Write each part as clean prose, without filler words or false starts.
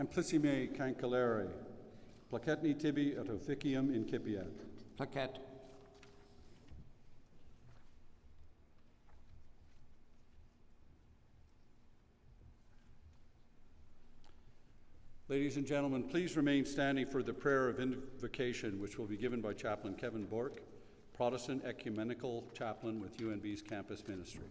Amplissime cancellare, placetni tibi et officium incipiat. Placet. Ladies and gentlemen, please remain standing for the prayer of invocation, which will be given by Chaplain Kevin Bork, Protestant Ecumenical Chaplain with UNB's Campus Ministry.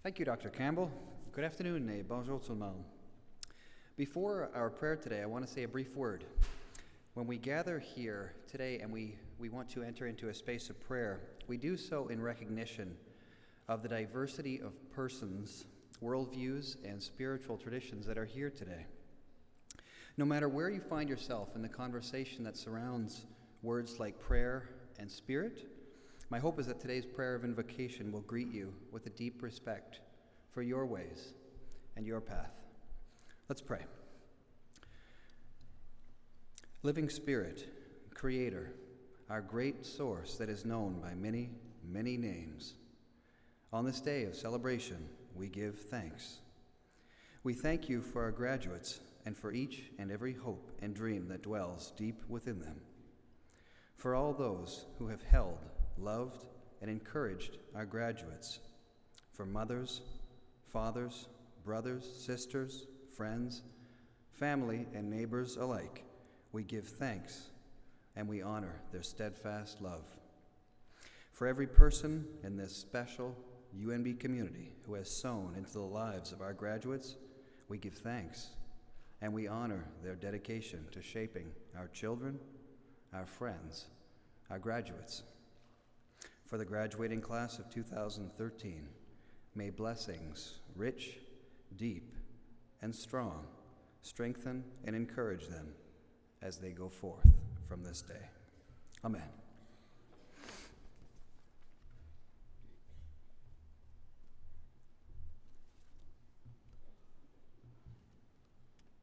Thank you, Dr. Campbell. Good afternoon, bonjour tout le monde. Before our prayer today, I want to say a brief word. When we gather here today and we want to enter into a space of prayer, we do so in recognition of the diversity of persons, worldviews, and spiritual traditions that are here today. No matter where you find yourself in the conversation that surrounds words like prayer and spirit, my hope is that today's prayer of invocation will greet you with a deep respect for your ways and your path. Let's pray. Living Spirit, Creator, our great source that is known by many, many names. On this day of celebration, we give thanks. We thank you for our graduates and for each and every hope and dream that dwells deep within them. For all those who have held, loved, and encouraged our graduates. For mothers, fathers, brothers, sisters, friends, family, and neighbors alike, we give thanks and we honor their steadfast love. For every person in this special UNB community who has sown into the lives of our graduates, we give thanks and we honor their dedication to shaping our children, our friends, our graduates. For the graduating class of 2013, may blessings, rich, deep, and strong, strengthen and encourage them as they go forth from this day. Amen.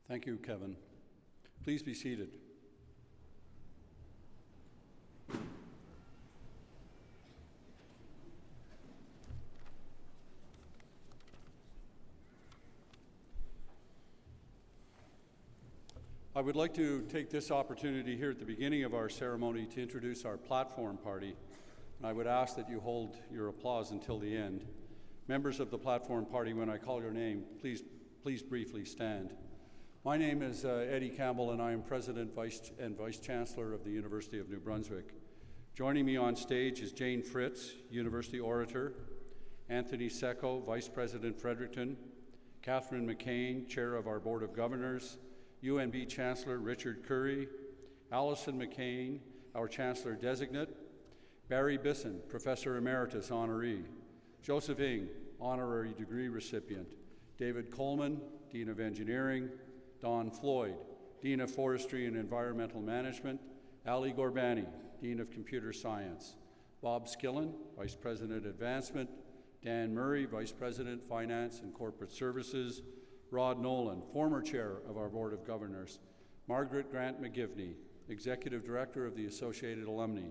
Thank you, Kevin. Please be seated. I would like to take this opportunity here at the beginning of our ceremony to introduce our platform party. I would ask that you hold your applause until the end. Members of the platform party, when I call your name, please briefly stand. My name is Eddie Campbell, and I am President and Vice Chancellor of the University of New Brunswick. Joining me on stage is Jane Fritz, University Orator, Anthony Secco, Vice President Fredericton, Catherine McCain, Chair of our Board of Governors, UNB Chancellor Richard Curry, Allison McCain, our Chancellor Designate, Barry Bisson, Professor Emeritus Honorary, Joseph Ng, Honorary Degree Recipient, David Coleman, Dean of Engineering, Don Floyd, Dean of Forestry and Environmental Management, Ali Gorbani, Dean of Computer Science, Bob Skillen, Vice President Advancement, Dan Murray, Vice President Finance and Corporate Services, Rod Nolan, former Chair of our Board of Governors, Margaret Grant McGivney, Executive Director of the Associated Alumni,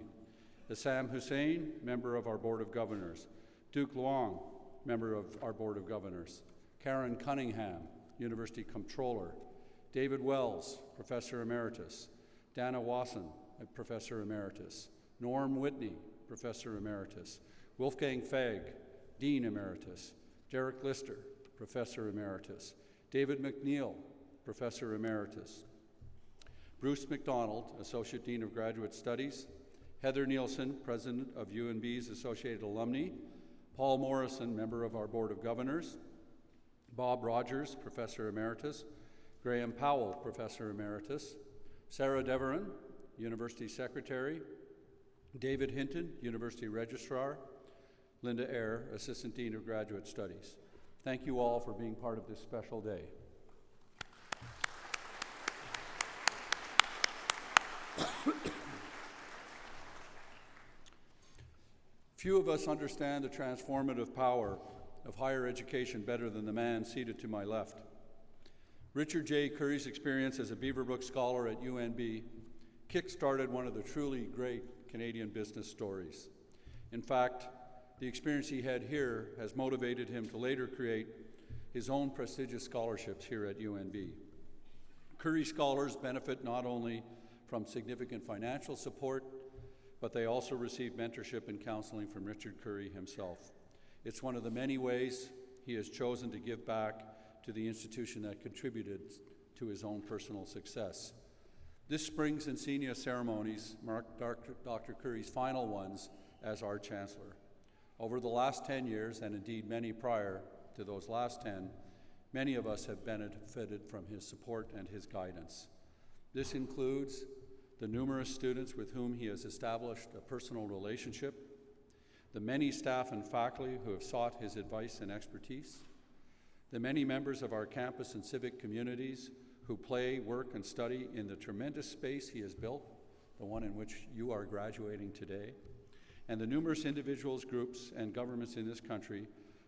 Assam Hussain, Member of our Board of Governors, Duke Luong, Member of our Board of Governors, Karen Cunningham, University Comptroller, David Wells, Professor Emeritus, Dana Wasson, Professor Emeritus, Norm Whitney, Professor Emeritus, Wolfgang Fegg, Dean Emeritus, Derek Lister, Professor Emeritus, David McNeil, Professor Emeritus, Bruce McDonald, Associate Dean of Graduate Studies, Heather Nielsen, President of UNB's Associated Alumni, Paul Morrison, Member of our Board of Governors, Bob Rogers, Professor Emeritus, Graham Powell, Professor Emeritus, Sarah Deveron, University Secretary, David Hinton, University Registrar, Linda Eyre, Assistant Dean of Graduate Studies. Thank you all for being part of this special day. Few of us understand the transformative power of higher education better than the man seated to my left. Richard J. Curry's experience as a Beaverbrook Scholar at UNB kick-started one of the truly great Canadian business stories. In fact, the experience he had here has motivated him to later create his own prestigious scholarships here at UNB. Curry Scholars benefit not only from significant financial support, but they also receive mentorship and counseling from Richard Curry himself. It's one of the many ways he has chosen to give back to the institution that contributed to his own personal success. This spring's insignia ceremonies mark Dr. Curry's final ones as our Chancellor. Over the last 10 years, and indeed many prior to those last 10, many of us have benefited from his support and his guidance. This includes the numerous students with whom he has established a personal relationship, the many staff and faculty who have sought his advice and expertise, the many members of our campus and civic communities who play, work, and study in the tremendous space he has built, the one in which you are graduating today, and the numerous individuals, groups, and governments in this country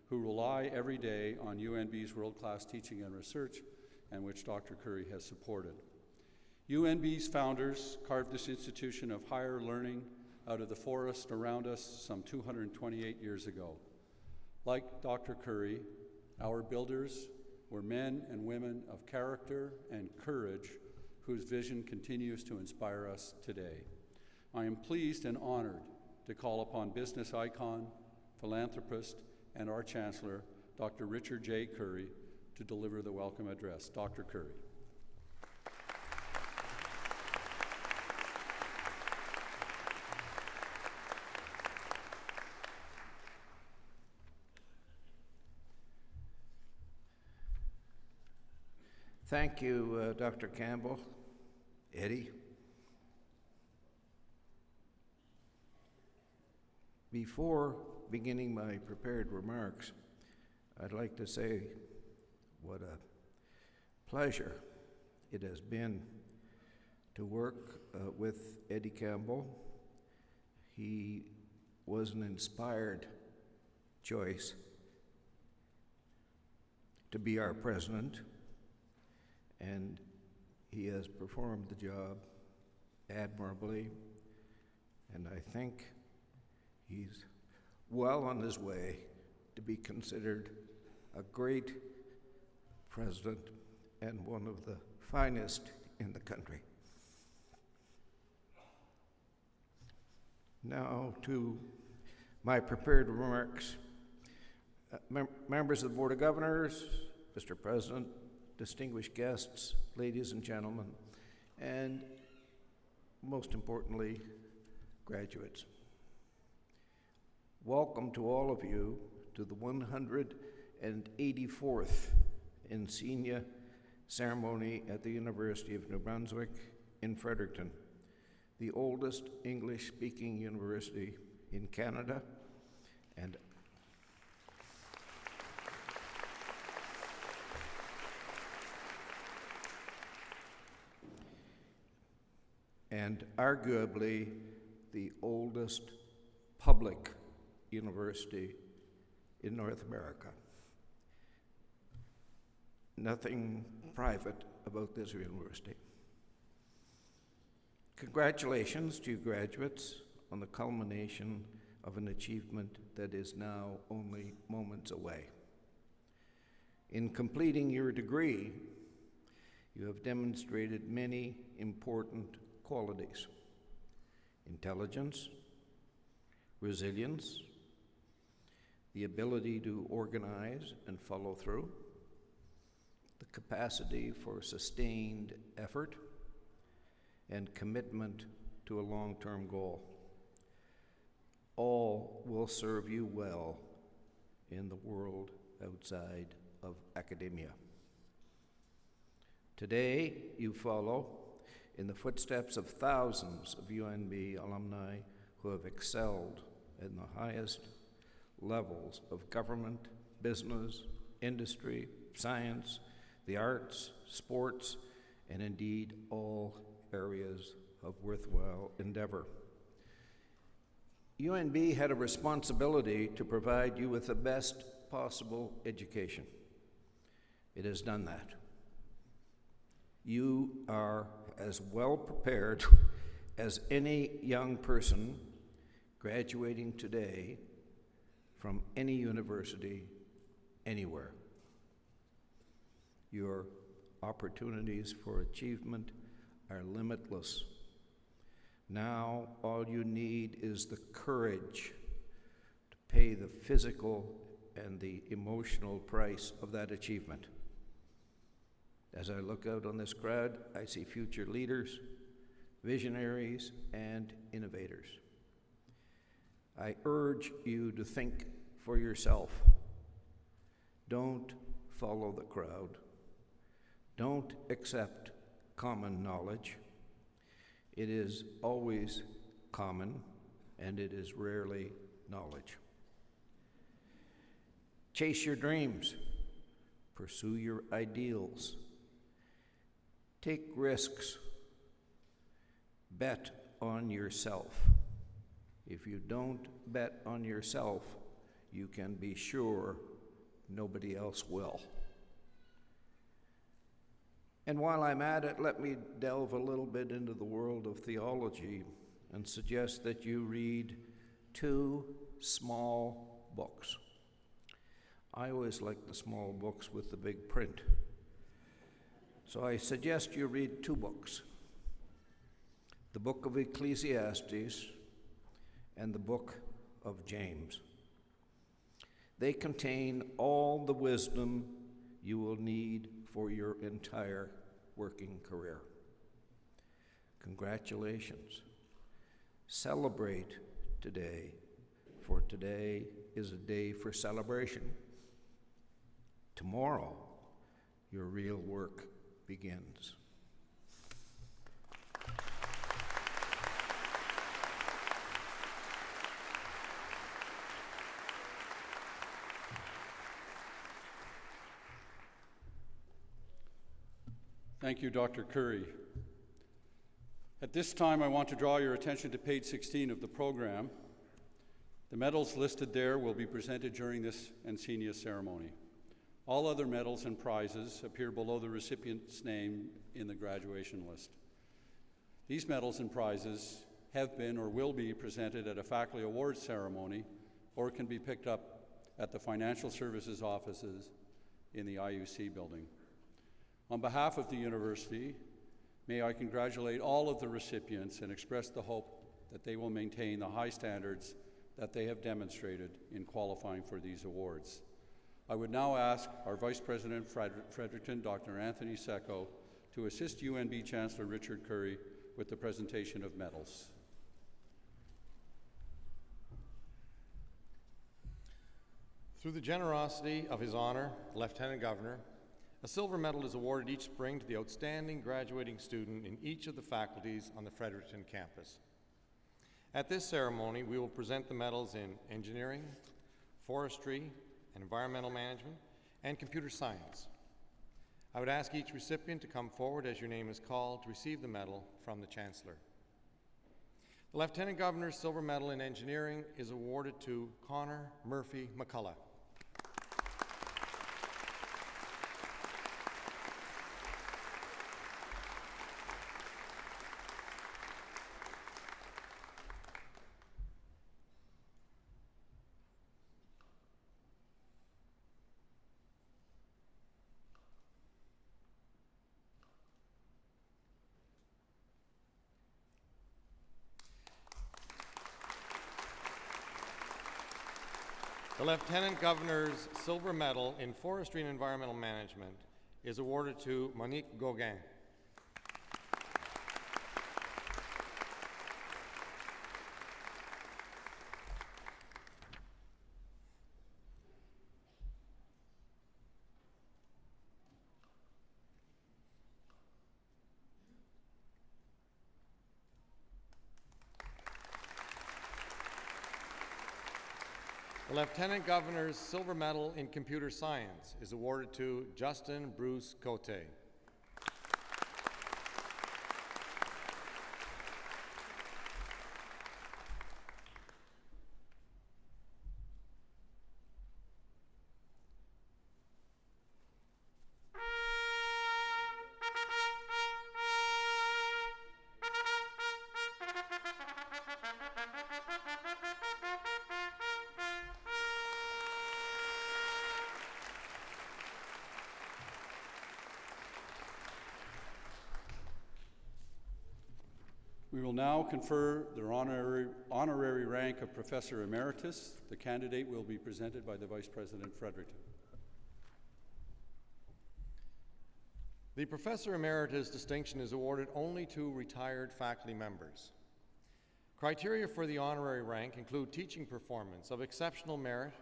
who rely every day on UNB's world-class teaching and research, and which Dr. Curry has supported. UNB's founders carved this institution of higher learning out of the forest around us some 228 years ago. Like Dr. Curry, our builders were men and women of character and courage whose vision continues to inspire us today. I am pleased and honored to call upon business icon, philanthropist, and our Chancellor, Dr. Richard J. Curry, to deliver the welcome address. Dr. Curry. Thank you, Dr. Campbell, Eddie. Before beginning my prepared remarks, I'd like to say what a pleasure it has been to work with Eddie Campbell. He was an inspired choice to be our president, and he has performed the job admirably, and I think he's well on his way to be considered a great president and one of the finest in the country. Now to my prepared remarks. Members of the Board of Governors, Mr. President, distinguished guests, ladies and gentlemen, and most importantly, graduates. Welcome to all of you to the 184th Insignia ceremony at the University of New Brunswick in Fredericton, the oldest English-speaking university in Canada, and arguably the oldest public university in North America. Nothing private about this university. Congratulations to you graduates on the culmination of an achievement that is now only moments away. In completing your degree, you have demonstrated many important qualities: intelligence, resilience, the ability to organize and follow through, the capacity for sustained effort, and commitment to a long-term goal. All will serve you well in the world outside of academia. Today, you follow in the footsteps of thousands of UNB alumni who have excelled in the highest levels of government, business, industry, science, the arts, sports, and indeed all areas of worthwhile endeavor. UNB had a responsibility to provide you with the best possible education. It has done that. You are as well prepared as any young person graduating today from any university anywhere. Your opportunities for achievement are limitless. Now, all you need is the courage to pay the physical and the emotional price of that achievement. As I look out on this crowd, I see future leaders, visionaries, and innovators. I urge you to think for yourself. Don't follow the crowd. Don't accept common knowledge. It is always common, and it is rarely knowledge. Chase your dreams. Pursue your ideals. Take risks. Bet on yourself. If you don't bet on yourself, you can be sure nobody else will. And while I'm at it, let me delve a little bit into the world of theology and suggest that you read 2 small books. I always like the small books with the big print. So I suggest you read 2 books. The book of Ecclesiastes and the book of James. They contain all the wisdom you will need for your entire working career. Congratulations. Celebrate today, for today is a day for celebration. Tomorrow, your real work begins. Thank you, Dr. Curry. At this time, I want to draw your attention to page 16 of the program. The medals listed there will be presented during this insignia ceremony. All other medals and prizes appear below the recipient's name in the graduation list. These medals and prizes have been or will be presented at a faculty awards ceremony or can be picked up at the financial services offices in the IUC building. On behalf of the university, may I congratulate all of the recipients and express the hope that they will maintain the high standards that they have demonstrated in qualifying for these awards. I would now ask our Vice President Fredericton, Dr. Anthony Secco, to assist UNB Chancellor Richard Curry with the presentation of medals. Through the generosity of His Honor, the Lieutenant Governor, a silver medal is awarded each spring to the outstanding graduating student in each of the faculties on the Fredericton campus. At this ceremony, we will present the medals in engineering, forestry, and environmental management, and computer science. I would ask each recipient to come forward as your name is called to receive the medal from the Chancellor. The Lieutenant Governor's Silver Medal in Engineering is awarded to Connor Murphy McCullough. The Lieutenant Governor's Silver Medal in Forestry and Environmental Management is awarded to Monique Gauguin. The Lieutenant Governor's Silver Medal in Computer Science is awarded to Justin Bruce Cote. We will now confer the honorary rank of Professor Emeritus. The candidate will be presented by the Vice President Fredericton. The Professor Emeritus distinction is awarded only to retired faculty members. Criteria for the honorary rank include teaching performance of exceptional merit,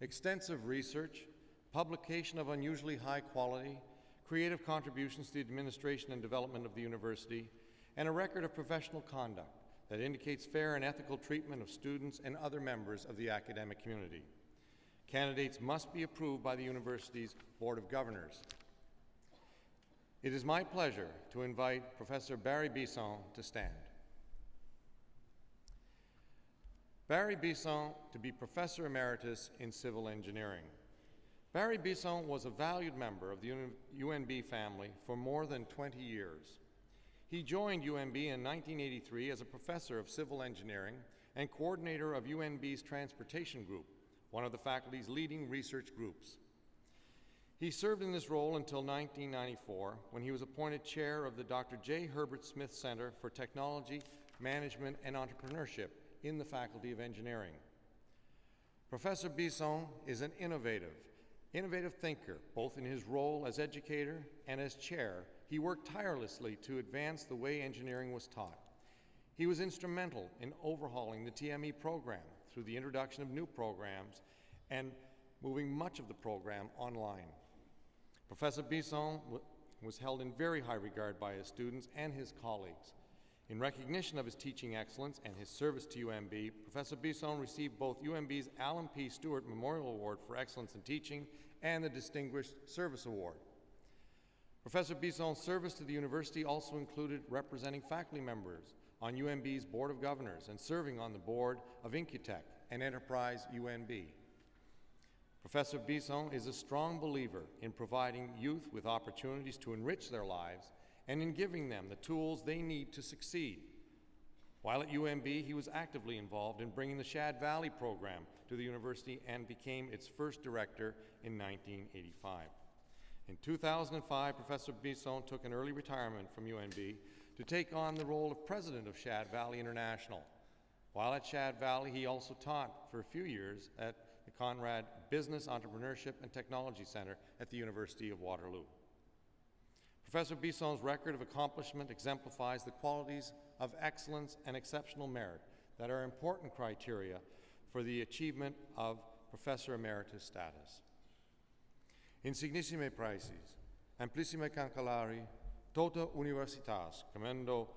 extensive research, publication of unusually high quality, creative contributions to the administration and development of the university, and a record of professional conduct that indicates fair and ethical treatment of students and other members of the academic community. Candidates must be approved by the university's Board of Governors. It is my pleasure to invite Professor Barry Bisson to stand. Barry Bisson to be Professor Emeritus in Civil Engineering. Barry Bisson was a valued member of the UNB family for more than 20 years. He joined UNB in 1983 as a professor of civil engineering and coordinator of UNB's Transportation Group, one of the faculty's leading research groups. He served in this role until 1994, when he was appointed chair of the Dr. J. Herbert Smith Center for Technology, Management, and Entrepreneurship in the Faculty of Engineering. Professor Bisson is an innovative thinker, both in his role as educator and as chair. He worked tirelessly to advance the way engineering was taught. He was instrumental in overhauling the TME program through the introduction of new programs and moving much of the program online. Professor Bisson was held in very high regard by his students and his colleagues. In recognition of his teaching excellence and his service to UNB, Professor Bisson received both UNB's Alan P. Stewart Memorial Award for Excellence in Teaching and the Distinguished Service Award. Professor Bisson's service to the university also included representing faculty members on UNB's Board of Governors and serving on the board of Incutech and Enterprise UNB. Professor Bisson is a strong believer in providing youth with opportunities to enrich their lives and in giving them the tools they need to succeed. While at UNB, he was actively involved in bringing the Shad Valley program to the university and became its first director in 1985. In 2005, Professor Bisson took an early retirement from UNB to take on the role of president of Shad Valley International. While at Shad Valley, he also taught for a few years at the Conrad Business, Entrepreneurship, and Technology Center at the University of Waterloo. Professor Bisson's record of accomplishment exemplifies the qualities of excellence and exceptional merit that are important criteria for the achievement of Professor Emeritus status. Insignissime praeses, amplissime cancellari, tota universitas, commendo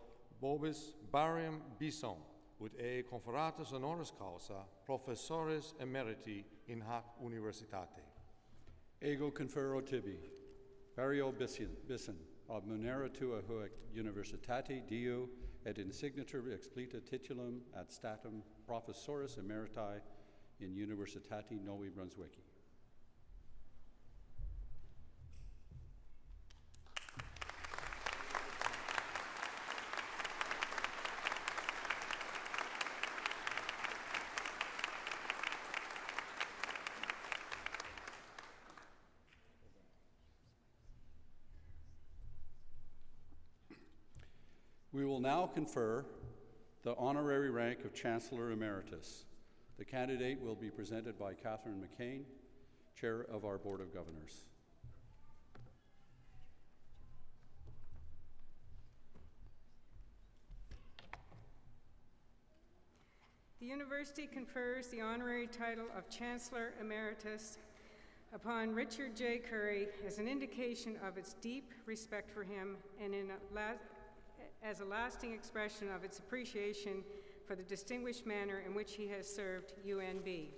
vobis Barry Bisson, ut conferratus honoris causa professores emeriti in hac universitate. Ego confero tibi, Barrio Bisson, ob munera tua huic universitate dio et insignitur explita titulum ad statum professoris emeriti in Universitate Novi Brunswicki. We will now confer the honorary rank of Chancellor Emeritus. The candidate will be presented by Catherine McCain, Chair of our Board of Governors. The university confers the honorary title of Chancellor Emeritus upon Richard J. Curry as an indication of its deep respect for him and as a lasting expression of its appreciation for the distinguished manner in which he has served UNB.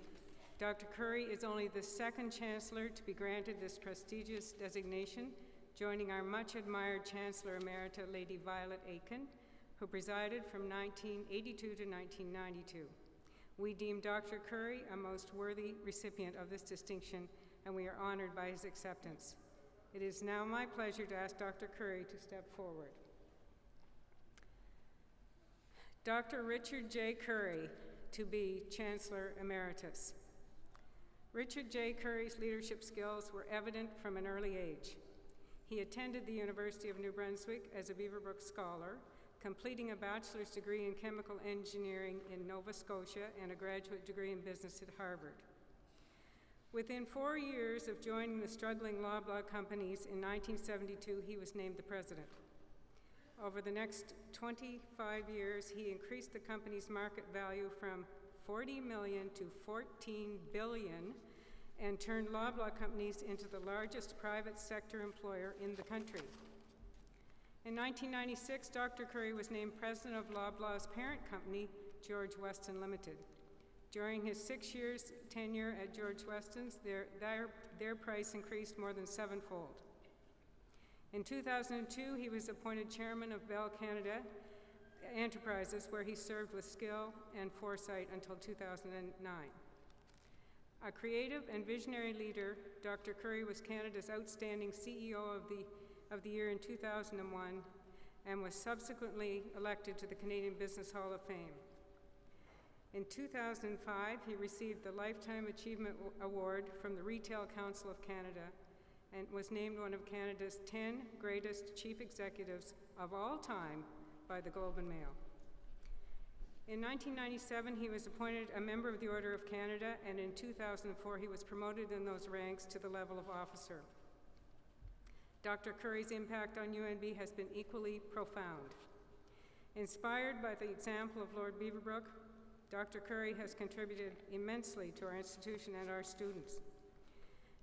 Dr. Curry is only the second chancellor to be granted this prestigious designation, joining our much admired Chancellor Emerita, Lady Violet Aiken, who presided from 1982 to 1992. We deem Dr. Curry a most worthy recipient of this distinction, and we are honored by his acceptance. It is now my pleasure to ask Dr. Curry to step forward. Dr. Richard J. Curry to be Chancellor Emeritus. Richard J. Curry's leadership skills were evident from an early age. He attended the University of New Brunswick as a Beaverbrook Scholar, completing a bachelor's degree in chemical engineering in Nova Scotia and a graduate degree in business at Harvard. Within 4 years of joining the struggling Loblaw companies in 1972, he was named the president. Over the next 25 years, he increased the company's market value from $40 million to $14 billion and turned Loblaw companies into the largest private sector employer in the country. In 1996, Dr. Curry was named president of Loblaw's parent company, George Weston Limited. During his 6 years tenure at George Weston's, their price increased more than sevenfold. In 2002, he was appointed chairman of Bell Canada Enterprises, where he served with skill and foresight until 2009. A creative and visionary leader, Dr. Curry was Canada's outstanding CEO of the year in 2001 and was subsequently elected to the Canadian Business Hall of Fame. In 2005, he received the Lifetime Achievement Award from the Retail Council of Canada and was named one of Canada's 10 greatest chief executives of all time by the Globe and Mail. In 1997, he was appointed a member of the Order of Canada, and in 2004, he was promoted in those ranks to the level of officer. Dr. Curry's impact on UNB has been equally profound. Inspired by the example of Lord Beaverbrook, Dr. Curry has contributed immensely to our institution and our students.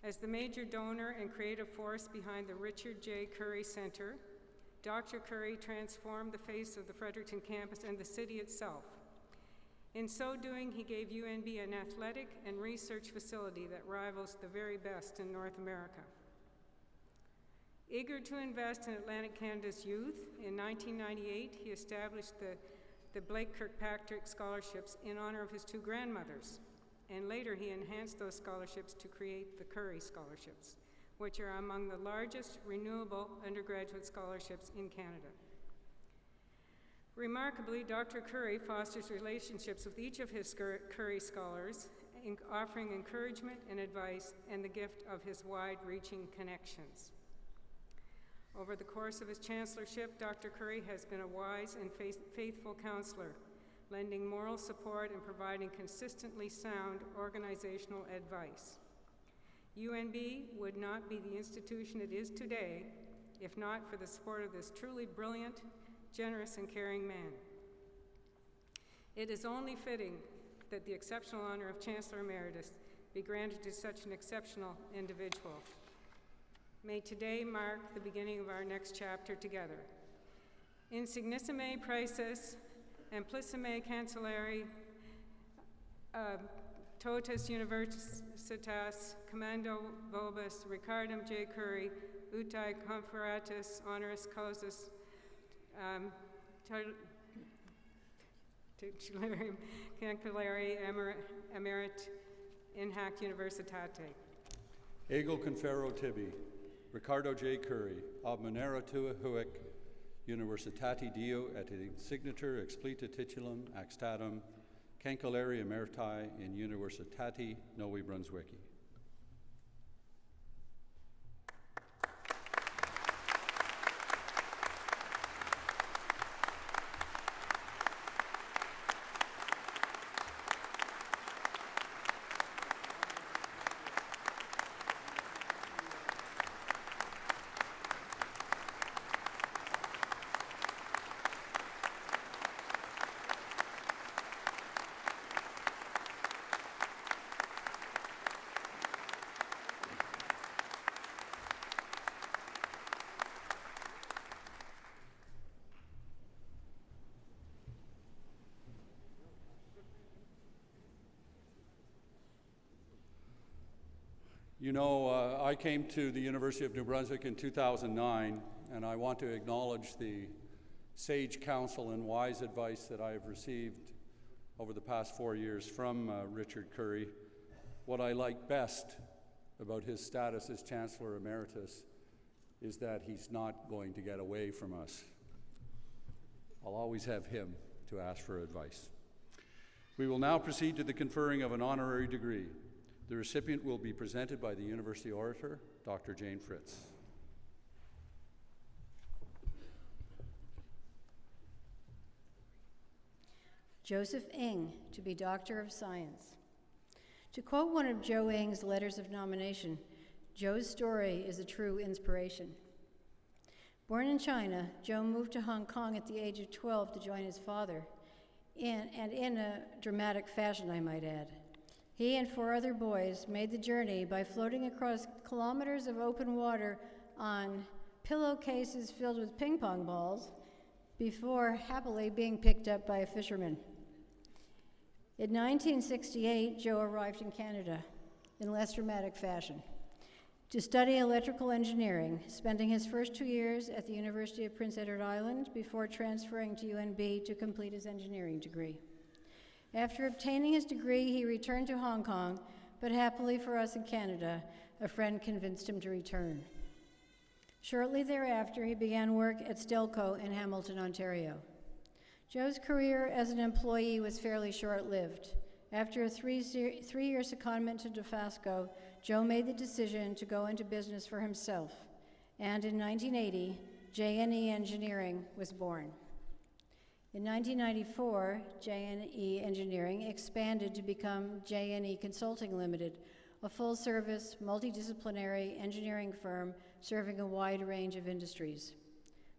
As the major donor and creative force behind the Richard J. Curry Center, Dr. Curry transformed the face of the Fredericton campus and the city itself. In so doing, he gave UNB an athletic and research facility that rivals the very best in North America. Eager to invest in Atlantic Canada's youth, in 1998, he established the Blake Kirkpatrick Scholarships in honor of his two grandmothers, and later he enhanced those scholarships to create the Curry Scholarships, which are among the largest renewable undergraduate scholarships in Canada. Remarkably, Dr. Curry fosters relationships with each of his Curry Scholars, offering encouragement and advice and the gift of his wide-reaching connections. Over the course of his chancellorship, Dr. Curry has been a wise and faithful counselor, lending moral support and providing consistently sound organizational advice. UNB would not be the institution it is today if not for the support of this truly brilliant, generous, and caring man. It is only fitting that the exceptional honor of Chancellor Emeritus be granted to such an exceptional individual. May today mark the beginning of our next chapter together. Insignissime praeses, amplissime cancelleri, totus universitas, commando vobis, Ricardum J. Curry, uti conferratus honoris causis, titularium cancelleri emerit in hac universitate. Ego conferro tibi, Ricardo J. Curry, ab manera tua huic, Universitati Dio et insignitur explita titulum axtatum, Cancelleri emeriti in Universitati Novi Brunswicki. You know, I came to the University of New Brunswick in 2009, and I want to acknowledge the sage counsel and wise advice that I have received over the past 4 years from Richard Curry. What I like best about his status as Chancellor Emeritus is that he's not going to get away from us. I'll always have him to ask for advice. We will now proceed to the conferring of an honorary degree. The recipient will be presented by the University Orator, Dr. Jane Fritz. Joseph Ng to be Doctor of Science. To quote one of Joe Ng's letters of nomination, Joe's story is a true inspiration. Born in China, Joe moved to Hong Kong at the age of 12 to join his father, in a dramatic fashion, I might add. He and 4 other boys made the journey by floating across kilometers of open water on pillowcases filled with ping pong balls before happily being picked up by a fisherman. In 1968, Joe arrived in Canada in less dramatic fashion to study electrical engineering, spending his first 2 years at the University of Prince Edward Island before transferring to UNB to complete his engineering degree. After obtaining his degree, he returned to Hong Kong, but happily for us in Canada, a friend convinced him to return. Shortly thereafter, he began work at Stelco in Hamilton, Ontario. Joe's career as an employee was fairly short-lived. After a three-year secondment to Dofasco, Joe made the decision to go into business for himself, and in 1980, J&E Engineering was born. In 1994, J&E Engineering expanded to become J&E Consulting Limited, a full-service, multidisciplinary engineering firm serving a wide range of industries.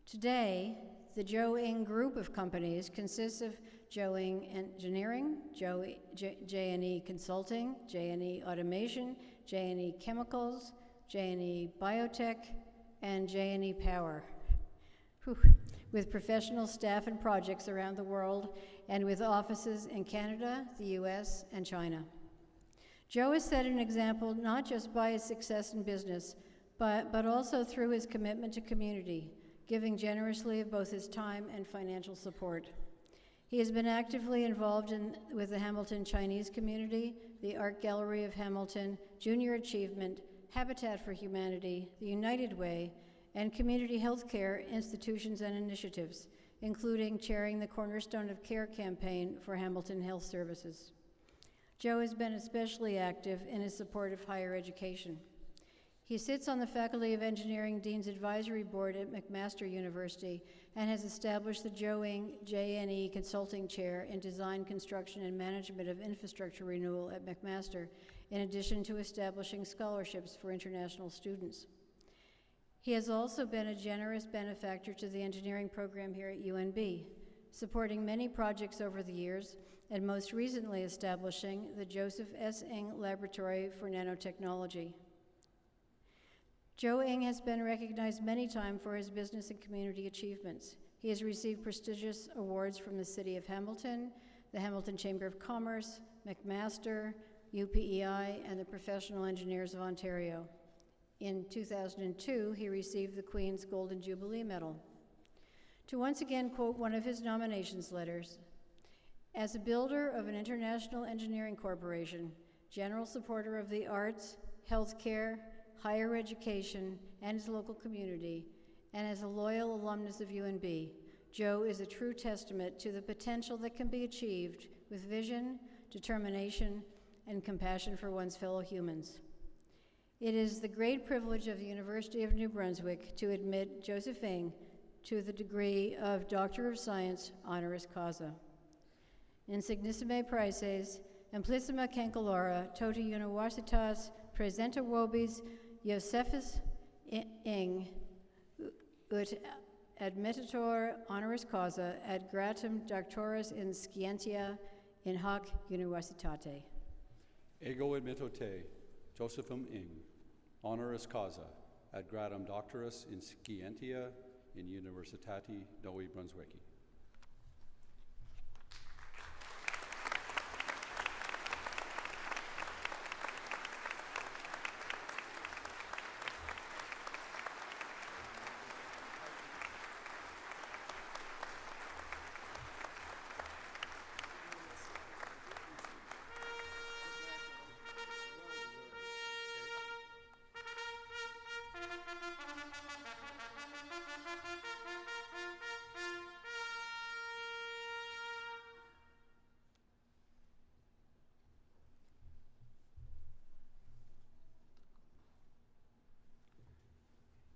Today, the Joe Ng group of companies consists of Joe Ng Engineering, J&E Consulting, J&E Automation, J&E Chemicals, J&E Biotech, and J&E Power. With professional staff and projects around the world, and with offices in Canada, the US, and China. Joe has set an example not just by his success in business, but also through his commitment to community, giving generously of both his time and financial support. He has been actively involved with the Hamilton Chinese community, the Art Gallery of Hamilton, Junior Achievement, Habitat for Humanity, the United Way, and community healthcare institutions and initiatives, including chairing the Cornerstone of Care campaign for Hamilton Health Services. Joe has been especially active in his support of higher education. He sits on the Faculty of Engineering Dean's Advisory Board at McMaster University and has established the Joe Ng J&E Consulting Chair in Design, Construction, and Management of Infrastructure Renewal at McMaster, in addition to establishing scholarships for international students. He has also been a generous benefactor to the engineering program here at UNB, supporting many projects over the years, and most recently establishing the Joseph S. Ng Laboratory for Nanotechnology. Joe Ng has been recognized many times for his business and community achievements. He has received prestigious awards from the City of Hamilton, the Hamilton Chamber of Commerce, McMaster, UPEI, and the Professional Engineers of Ontario. In 2002, he received the Queen's Golden Jubilee Medal. To once again quote one of his nominations letters, as a builder of an international engineering corporation, general supporter of the arts, healthcare, higher education, and his local community, and as a loyal alumnus of UNB, Joe is a true testament to the potential that can be achieved with vision, determination, and compassion for one's fellow humans. It is the great privilege of the University of New Brunswick to admit Joseph Ng to the degree of Doctor of Science honoris causa. Insignissime praeses, amplissima cancelora, tota universitas presenta vobis Josephus Ng, ut admittitor honoris causa ad gratum doctoris in scientia in hoc universitate. Ego admitto te, Josephum Ng, honoris causa, ad gradum doctoris in scientia in Universitati Novi Brunswicki.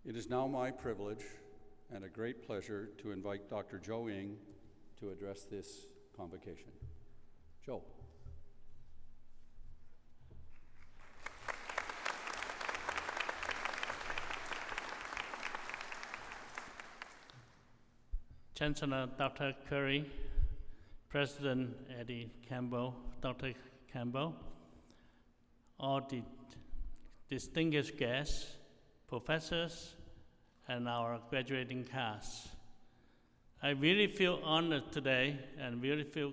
It is now my privilege and a great pleasure to invite Dr. Joe Ng to address this convocation. Joe. Chancellor Dr. Curry, President Eddie Campbell, Dr. Campbell, all the distinguished guests, professors, and our graduating class. I really feel honored today and really feel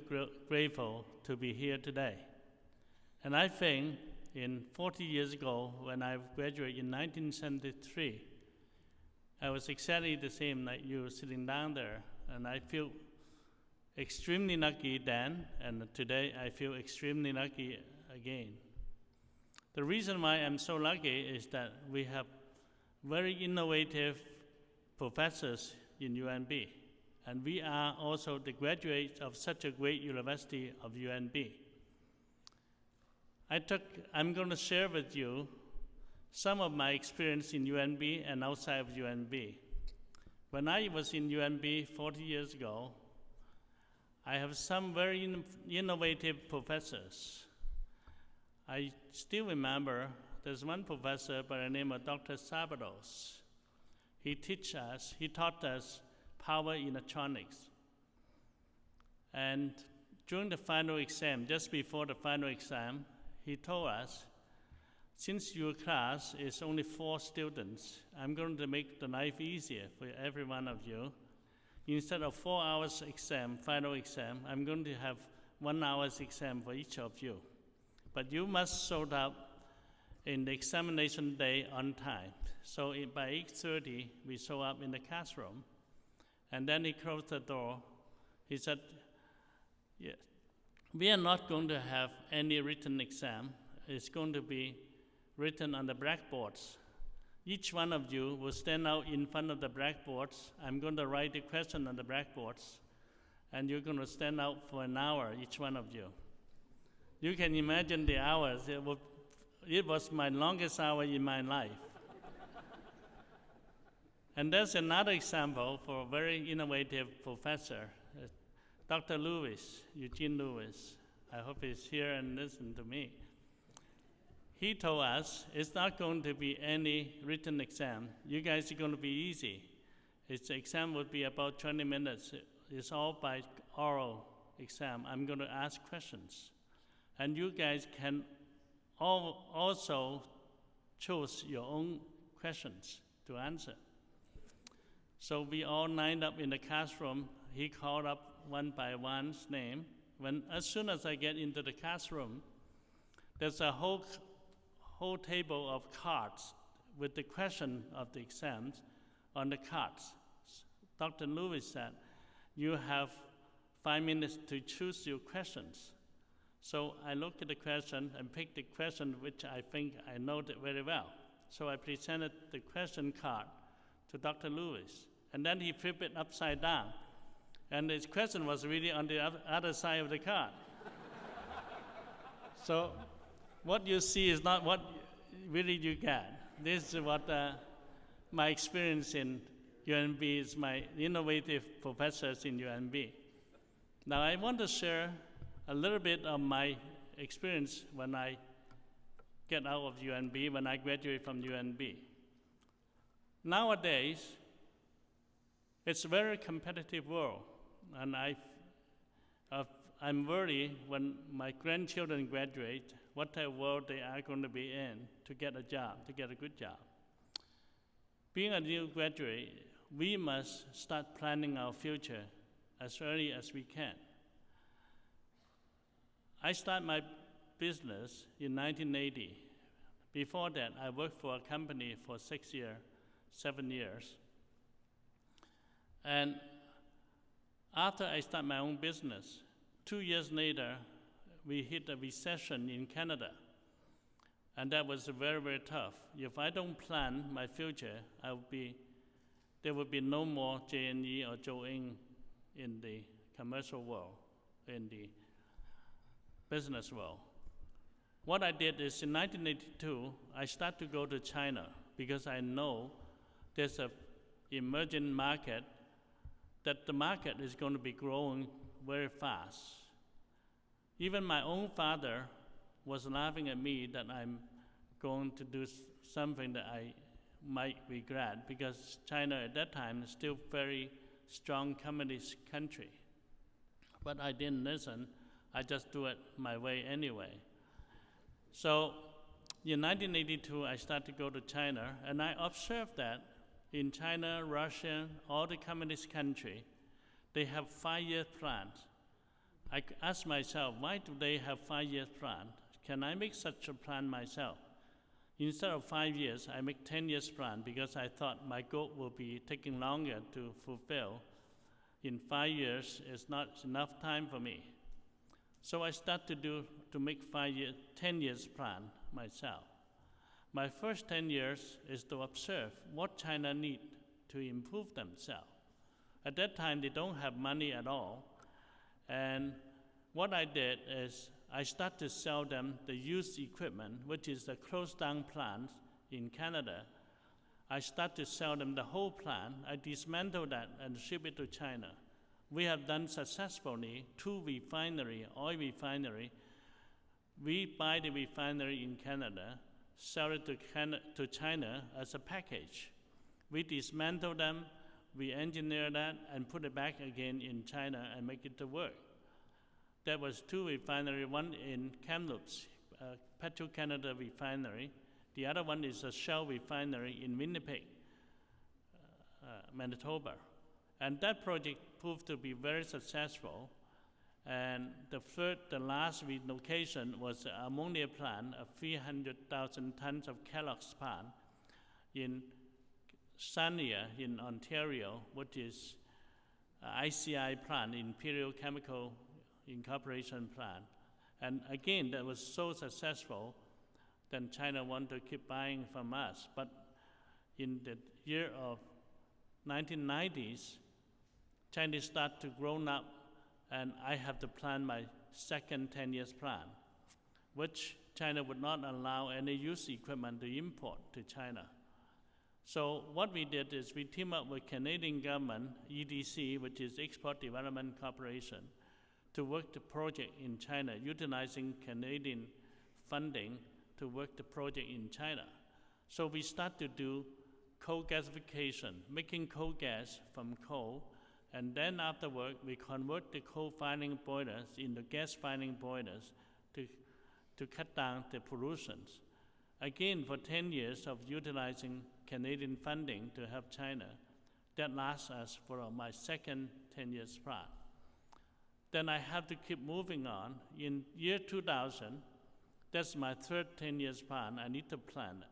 grateful to be here today. And I think in 40 years ago, when I graduated in 1973, I was exactly the same like you sitting down there. And I feel extremely lucky then, and today I feel extremely lucky again. The reason why I'm so lucky is that we have very innovative professors in UNB, and we are also the graduates of such a great university of UNB. I'm going to share with you some of my experience in UNB and outside of UNB. When I was in UNB 40 years ago, I have some very innovative professors. I still remember there's one professor by the name of Dr. Sabados. He taught us power electronics. And during the final exam, just before the final exam, he told us, since your class is only 4 students, I'm going to make the life easier for every one of you. Instead of 4 hours exam, final exam, I'm going to have 1 hour's exam for each of you. But you must show up in the examination day on time. So by 8:30, we show up in the classroom. And then he closed the door. He said, yeah, we are not going to have any written exam. It's going to be written on the blackboards. Each one of you will stand out in front of the blackboards. I'm going to write the question on the blackboards, and you're going to stand out for an hour, each one of you. You can imagine the hours. It was my longest hour in my life. And there's another example for a very innovative professor, Dr. Lewis, Eugene Lewis. I hope he's here and listen to me. He told us it's not going to be any written exam. You guys are going to be easy. Its exam would be about 20 minutes. It's all by oral exam. I'm going to ask questions. And you guys can also choose your own questions to answer. So we all lined up in the classroom. He called up one by one's name. As soon as I get into the classroom, there's a whole table of cards with the question of the exams on the cards. Dr. Lewis said, you have 5 minutes to choose your questions. So I looked at the question and picked the question which I think I know it very well. So I presented the question card to Dr. Lewis, and then he flipped it upside down. And his question was really on the other side of the card. So what you see is not what really you get. This is what my experience in UNB is, my innovative professors in UNB. Now I want to share a little bit of my experience when I get out of UNB, when I graduate from UNB. Nowadays, it's a very competitive world, and I'm worried when my grandchildren graduate, what type of world they are going to be in to get a job, to get a good job. Being a new graduate, we must start planning our future as early as we can. I started my business in 1980. Before that, I worked for a company for 7 years. And after I started my own business, 2 years later, we hit a recession in Canada. And that was very, very tough. If I don't plan my future, there would be no more J&E or Joe Ng in the commercial world, in the business world. What I did is in 1982, I started to go to China because I know there's an emerging market, that the market is going to be growing very fast. Even my own father was laughing at me that I'm going to do something that I might regret, because China at that time is still very strong communist country. But I didn't listen. I just do it my way anyway. So in 1982, I started to go to China, and I observed that in China, Russia, all the communist countries, they have 5-year plans. I asked myself, why do they have 5-year plans? Can I make such a plan myself? Instead of 5 years, I make 10 years plan, because I thought my goal will be taking longer to fulfill. In 5 years, it's not enough time for me. So I started to make 10 years plan myself. My first 10 years is to observe what China need to improve themselves. At that time, they don't have money at all. And what I did is I started to sell them the used equipment, which is the closed down plant in Canada. I started to sell them the whole plant. I dismantled that and ship it to China. We have done successfully 2 refineries, oil refinery. We buy the refinery in Canada, sell it to China as a package. We dismantle them, we engineer that, and put it back again in China and make it to work. There was 2 refineries, one in Kamloops, Petro-Canada refinery. The other one is a Shell refinery in Winnipeg, Manitoba. And that project proved to be very successful. And the last relocation was an ammonia plant of 300,000 tons of Kellogg's plant in Sarnia in Ontario, which is ICI plant, Imperial Chemical Incorporation plant. And again, that was so successful, then China wanted to keep buying from us. But in the year of 1990s, China started to grow up, and I have to plan my second 10 years plan, which China would not allow any used equipment to import to China. So what we did is we teamed up with Canadian government, EDC, which is Export Development Corporation, to work the project in China, utilizing Canadian funding to work the project in China. So we start to do coal gasification, making coal gas from coal, and then afterward, we convert the coal firing boilers into gas firing boilers to cut down the pollutions. Again, for 10 years of utilizing Canadian funding to help China, that lasts us for my second 10 years plan. Then I have to keep moving on. In year 2000, that's my third 10 years plan. I need to plan it.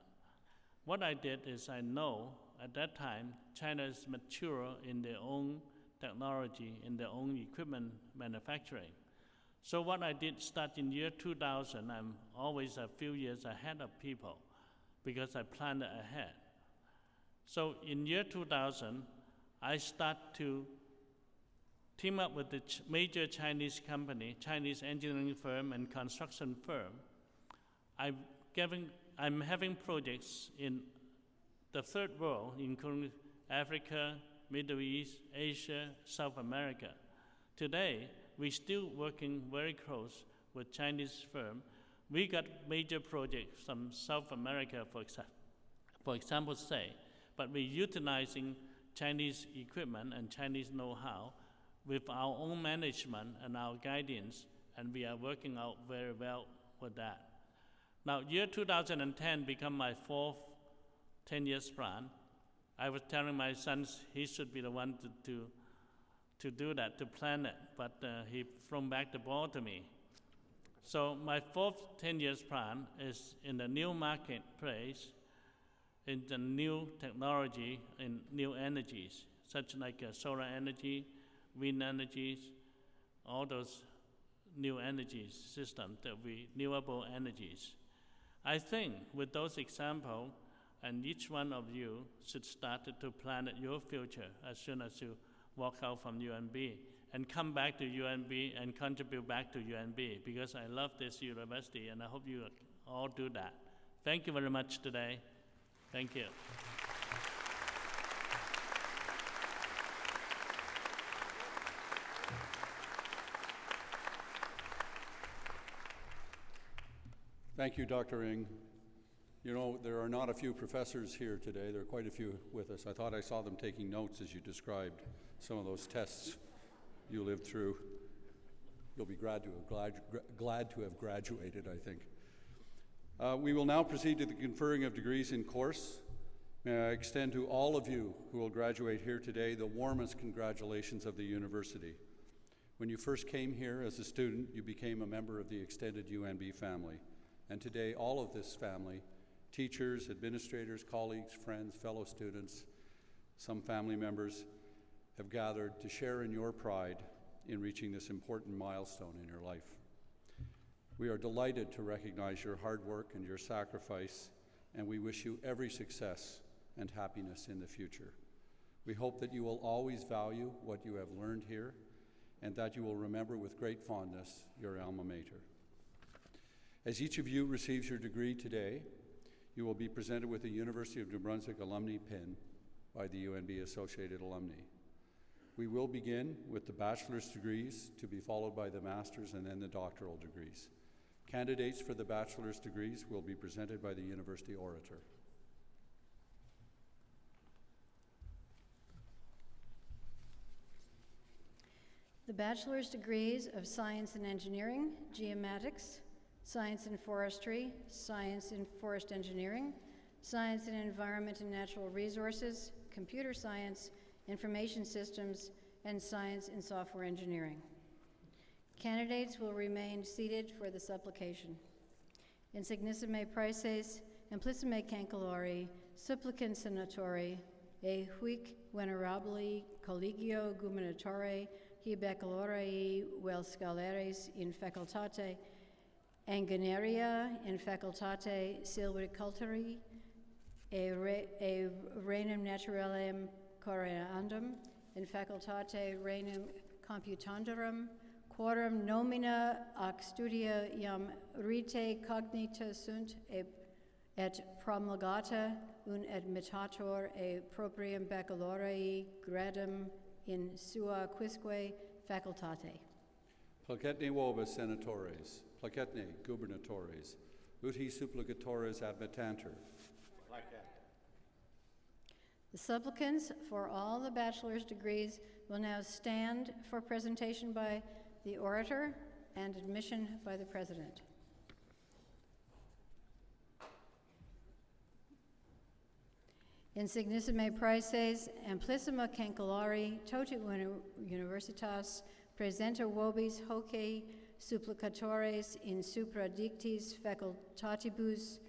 What I did is I know at that time, China is mature in their own technology, in their own equipment manufacturing. So what I did start in year 2000, I'm always a few years ahead of people because I planned ahead. So in year 2000, I start to team up with the major Chinese company, Chinese engineering firm and construction firm. I'm having projects in the third world, including Africa, Middle East, Asia, South America. Today, we're still working very close with Chinese firm. We got major projects from South America, for example, but we're utilizing Chinese equipment and Chinese know-how with our own management and our guidance, and we are working out very well with that. Now, year 2010 become my fourth 10 years plan. I was telling my sons he should be the one to do that, to plan it, but he thrown back the ball to me. So my fourth 10 years plan is in the new marketplace, in the new technology, in new energies, such like solar energy, wind energies, all those new energy systems, renewable energies. I think with those examples, and each one of you should start to plan your future as soon as you walk out from UNB and come back to UNB and contribute back to UNB, because I love this university and I hope you all do that. Thank you very much today. Thank you. Thank you, Dr. Ng. You know, there are not a few professors here today. There are quite a few with us. I thought I saw them taking notes as you described some of those tests you lived through. You'll be glad to have graduated, I think. We will now proceed to the conferring of degrees in course. May I extend to all of you who will graduate here today the warmest congratulations of the university. When you first came here as a student, you became a member of the extended UNB family. And today, all of this family, teachers, administrators, colleagues, friends, fellow students, some family members, have gathered to share in your pride in reaching this important milestone in your life. We are delighted to recognize your hard work and your sacrifice, and we wish you every success and happiness in the future. We hope that you will always value what you have learned here, and that you will remember with great fondness your alma mater. As each of you receives your degree today, you will be presented with a University of New Brunswick alumni pin by the UNB Associated Alumni. We will begin with the bachelor's degrees, to be followed by the master's and then the doctoral degrees. Candidates for the bachelor's degrees will be presented by the university orator. The bachelor's degrees of Science and Engineering, Geomatics, Science and Forestry, Science and Forest Engineering, Science and Environment and Natural Resources, Computer Science, Information Systems, and Science and Software Engineering. Candidates will remain seated for the supplication. Insignissime praeses, implicime cancelari, supplicans senatori, e huic venerabili collegio gubernatori, hi baccalaureae vel scaleres in facultate Angeneria in facultate silviculturi, e renum naturalem coreandum, in facultate renum computandorum, quorum nomina ac studia iam rite cognita sunt, et promulgata un admitator e proprium baccalaureae gradum in sua quisque facultate. Placetne vobis senatores, placetne gubernatores, ut hi supplicatores admittantur. The supplicants for all the bachelor's degrees will now stand for presentation by the orator and admission by the president. Insignissime praeses, amplissima cancelari, totu universitas, presenta vobis hoce supplicatores in supra dictis facultatibus,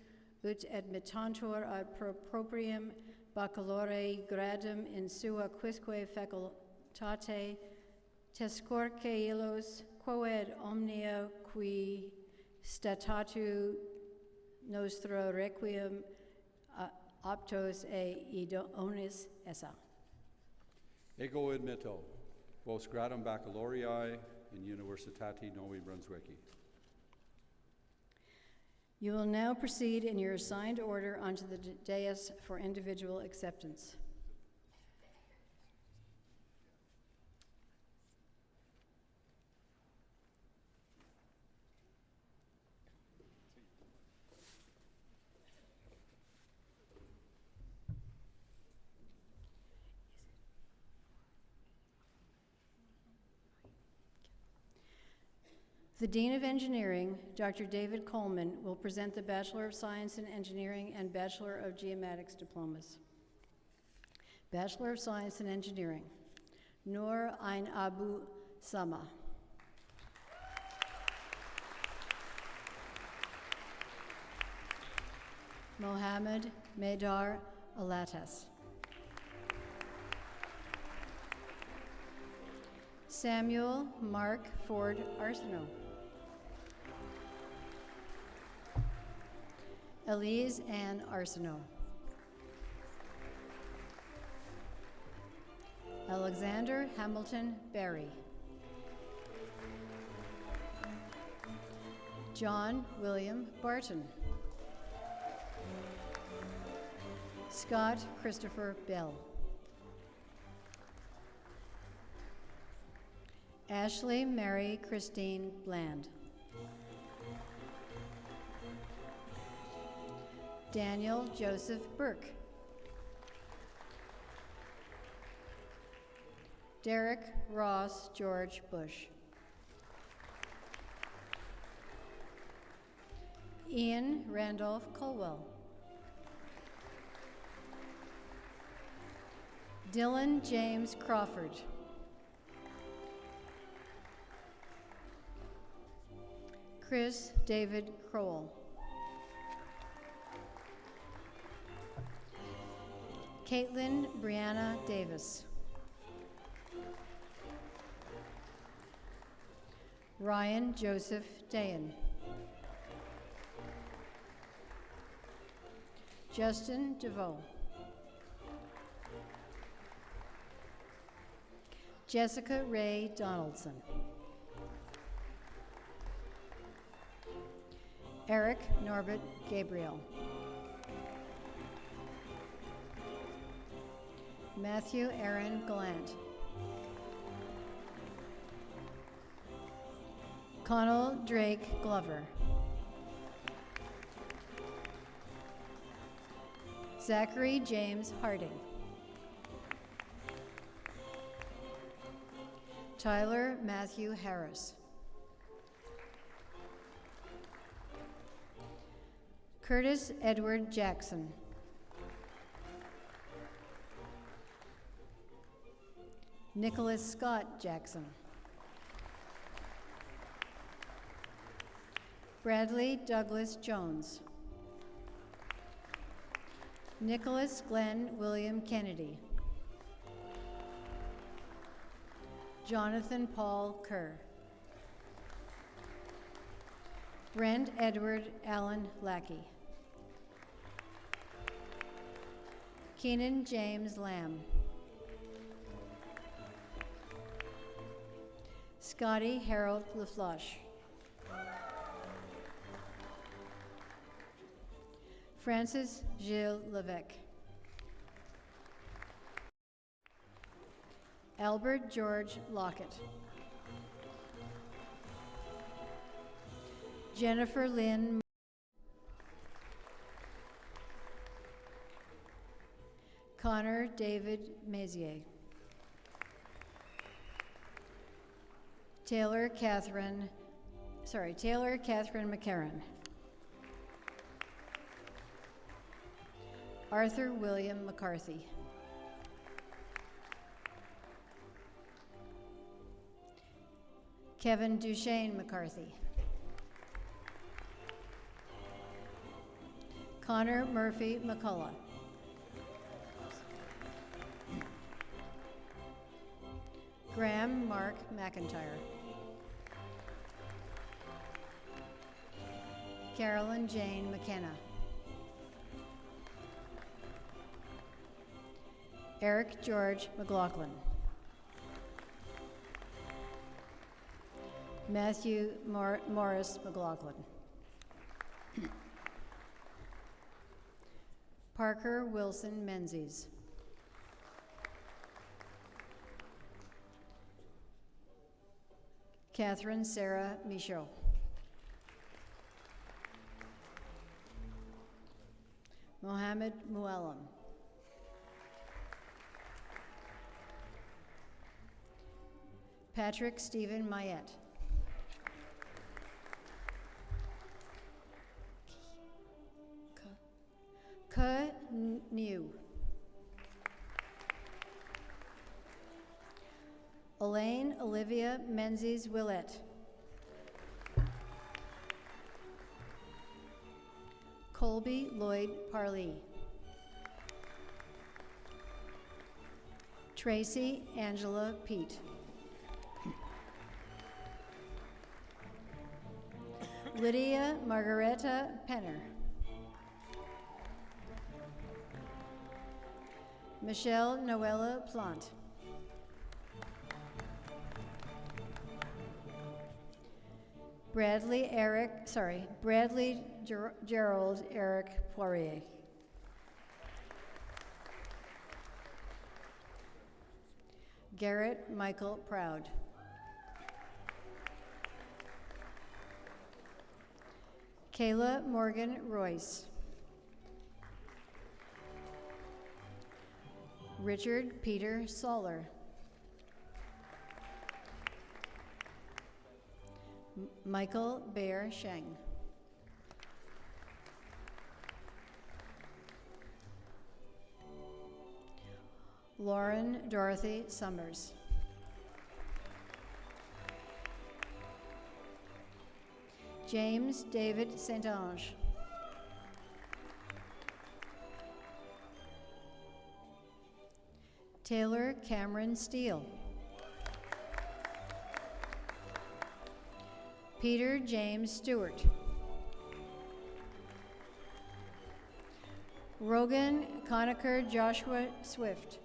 ut admittantur ad proprium baccalaureae gradum in sua quisque facultate, tescorque illos, quoad omnia qui statatu nostro requiem optos e idonis essa. Ego admitto, vos gradum baccalaureae in Universitati Novi Brunswicki. You will now proceed in your assigned order onto the dais for individual acceptance. The Dean of Engineering, Dr. David Coleman, will present the Bachelor of Science in Engineering and Bachelor of Geomatics diplomas. Bachelor of Science in Engineering, Noor Ain Abu Sama. Mohammed Medar Alatas. Samuel Mark Ford Arsenault. Elise Ann Arsenault. Alexander Hamilton Barry. John William Barton. Scott Christopher Bell. Ashley Mary Christine Bland. Daniel Joseph Burke. Derek Ross George Bush. Ian Randolph Colwell. Dylan James Crawford. Chris David Crowell. Caitlin Brianna Davis. Ryan Joseph Dayan. Justin DeVoe. Jessica Ray Donaldson. Eric Norbert Gabriel. Matthew Aaron Gallant. Connell Drake Glover. Zachary James Harding. Tyler Matthew Harris. Curtis Edward Jackson. Nicholas Scott Jackson. Bradley Douglas Jones. Nicholas Glenn William Kennedy. Jonathan Paul Kerr. Brent Edward Allen Lackey. Keenan James Lamb. Scotty Harold LaFloche. Francis Gilles Levesque. Albert George Lockett. Jennifer Lynn. Connor David Mazier. Taylor Catherine McCarran. Arthur William McCarthy. Kevin Duchesne McCarthy. Connor Murphy McCullough. Graham Mark McIntyre. Carolyn Jane McKenna. Eric George McLaughlin. Matthew Morris McLaughlin. Parker Wilson Menzies. Catherine Sarah Michaud. Mohammed Muallim. Patrick Stephen Mayette. Ke Niu. Elaine Olivia Menzies Willett. Colby Lloyd Parley. Tracy Angela Pete. Lydia Margareta Penner. Michelle Noella Plant. Bradley Gerald Eric Poirier. Garrett Michael Proud. Kayla Morgan Royce. Richard Peter Soller. Michael Bear Sheng. Lauren Dorothy Summers. James David St. Ange. Taylor Cameron Steele. Peter James Stewart. Rogan Conacher Joshua Swift.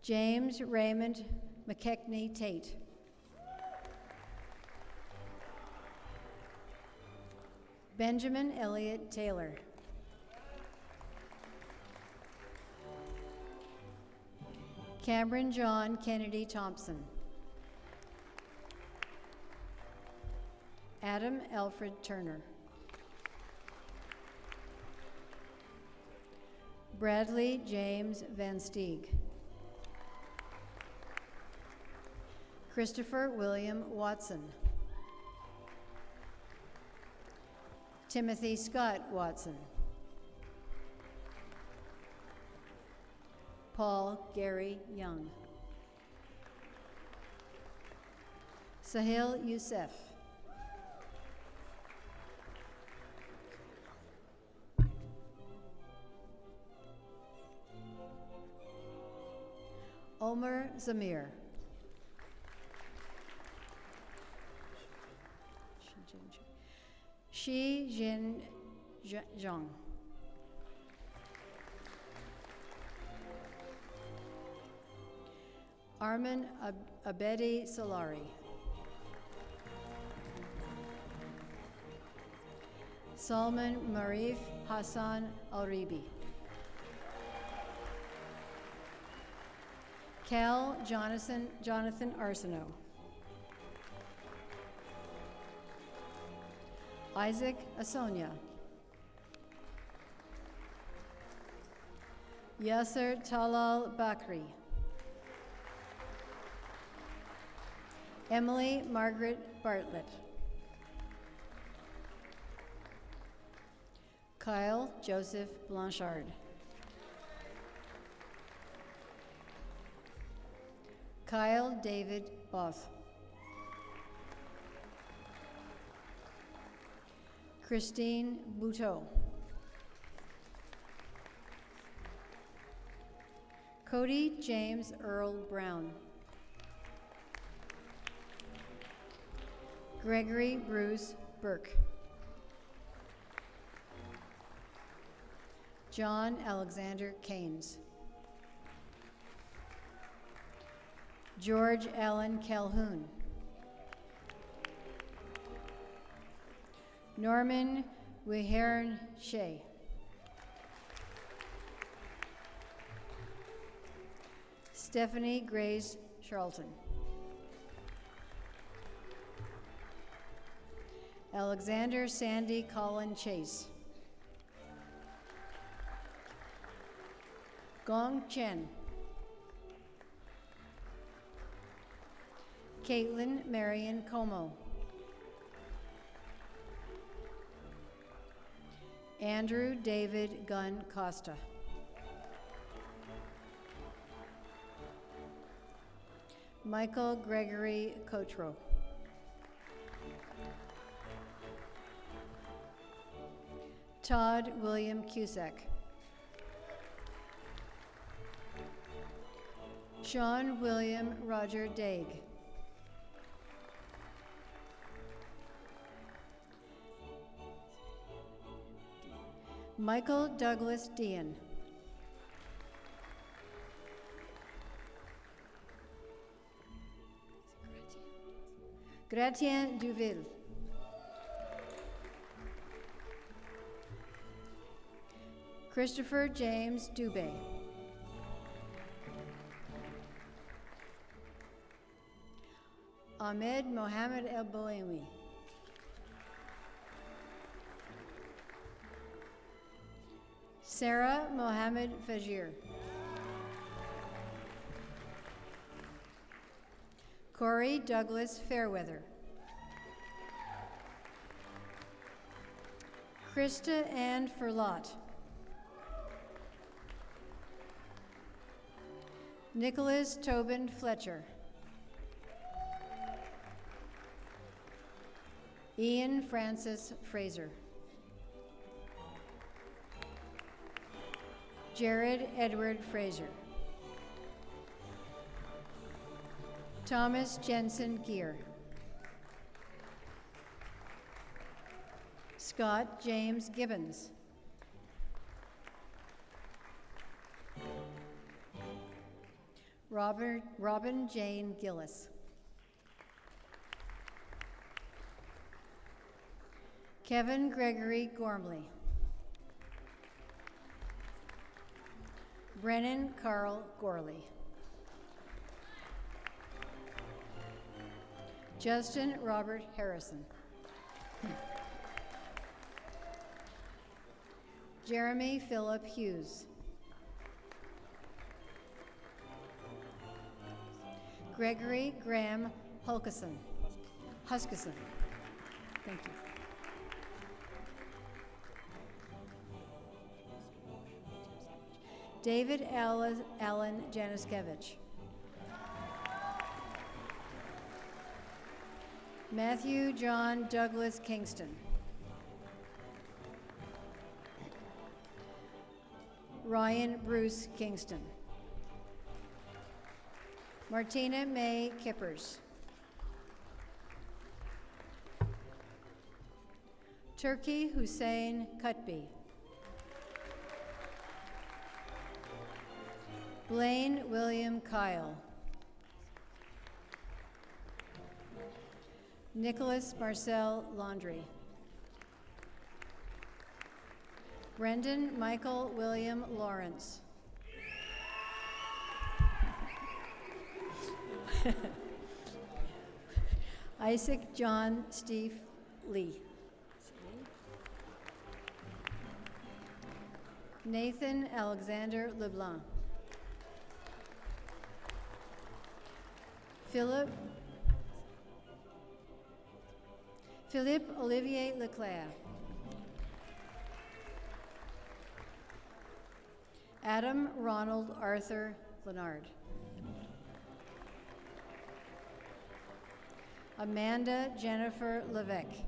James Raymond McKechnie Tate. Benjamin Elliott Taylor. Cameron John Kennedy Thompson. Adam Alfred Turner. Bradley James Van Steeg. Christopher William Watson. Timothy Scott Watson. Paul Gary Young. Sahil Youssef. Omer Zamir. Shi Jin Zhang. Armin Abedi Solari. Salman Marif Hassan Al-Ribi. Cal Jonathan Arsenault. Isaac Asonia. Yasser Talal Bakri. Emily Margaret Bartlett. Kyle Joseph Blanchard. Kyle David Both. Christine Bouteau. Cody James Earl Brown. Gregory Bruce Burke. John Alexander Keynes. George Allen Calhoun. Norman Wehern Shea. Stephanie Grace Charlton. Alexander Sandy Colin Chase. Gong Chen. Caitlin Marion Como. Andrew David Gunn Costa. Michael Gregory Cotro. Todd William Cusack. Sean William Roger Daig. Michael Douglas Dean. Gratien Duville. Christopher James Dubé. Ahmed Mohamed El Boemi. Sarah Mohammed Fajir. Corey Douglas Fairweather. Krista Ann Ferlot. Nicholas Tobin Fletcher. Ian Francis Fraser. Jared Edward Fraser. Thomas Jensen Gear. Scott James Gibbons. Robin Jane Gillis. Kevin Gregory Gormley. Brennan Carl Gorley. Justin Robert Harrison. Jeremy Philip Hughes. Gregory Graham Huskisson. Thank you. David Allen Januszkiewicz. Matthew John Douglas Kingston. Ryan Bruce Kingston. Martina May Kippers. Turkey Hussein Cutby. Blaine William Kyle. Nicholas Marcel Laundrie. Brendan Michael William Lawrence. Isaac John Steve Lee. Nathan Alexander LeBlanc. Philippe Olivier Leclerc. Adam Ronald Arthur Leonard. Amanda Jennifer Levesque.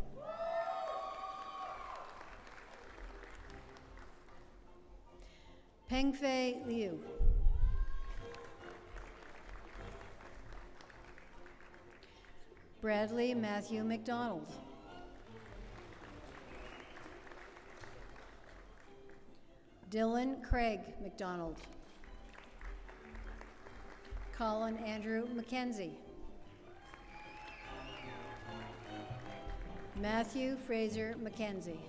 Pengfei Liu. Bradley Matthew McDonald. Dylan Craig McDonald. Colin Andrew McKenzie. Matthew Fraser McKenzie.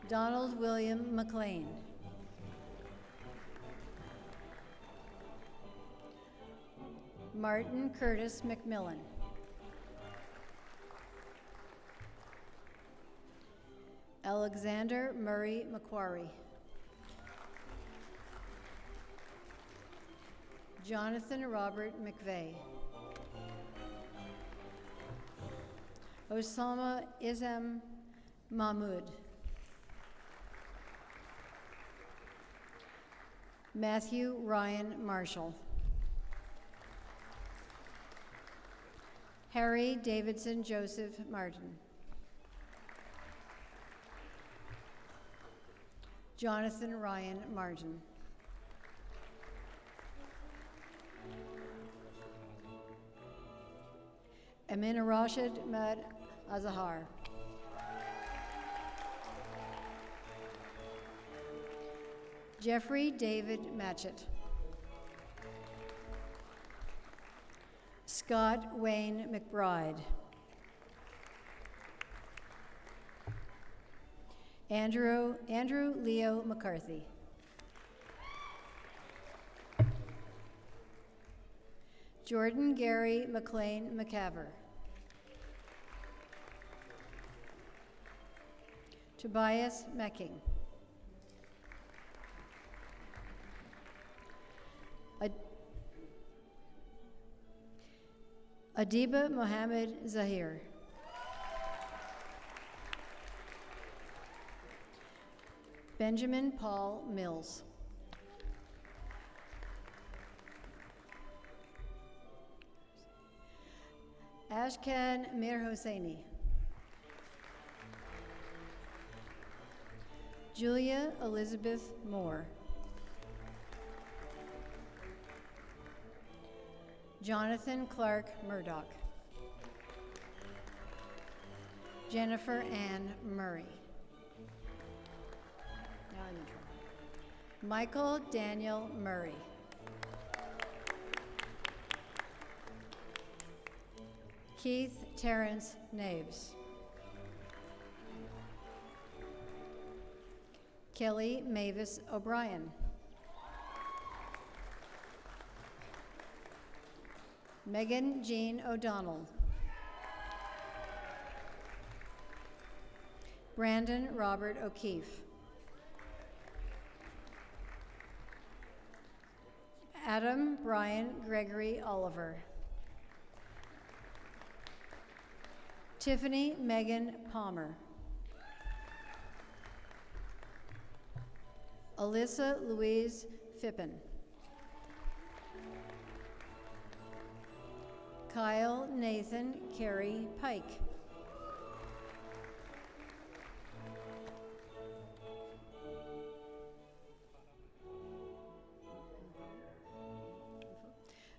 Donald William McLean. Martin Curtis McMillan. Alexander Murray McQuarrie. Jonathan Robert McVeigh. Osama Isam Mahmoud. Matthew Ryan Marshall. Harry Davidson Joseph Martin. Jonathan Ryan Martin. Amina Rashid Mad Azahar. Jeffrey David Matchett. Scott Wayne McBride. Andrew Leo McCarthy. Jordan Gary McLean McCaver. Tobias Mecking. Adiba Mohammed Zahir. Benjamin Paul Mills. Ashkan Mir Hosseini. Julia Elizabeth Moore. Jonathan Clark Murdoch. Jennifer Ann Murray. Now I'm in trouble. Michael Daniel Murray. Keith Terrence Naves. Kelly Mavis O'Brien. Megan Jean O'Donnell. Brandon Robert O'Keefe. Adam Brian Gregory Oliver. Tiffany Megan Palmer. Alyssa Louise Fippen. Kyle Nathan Carey Pike.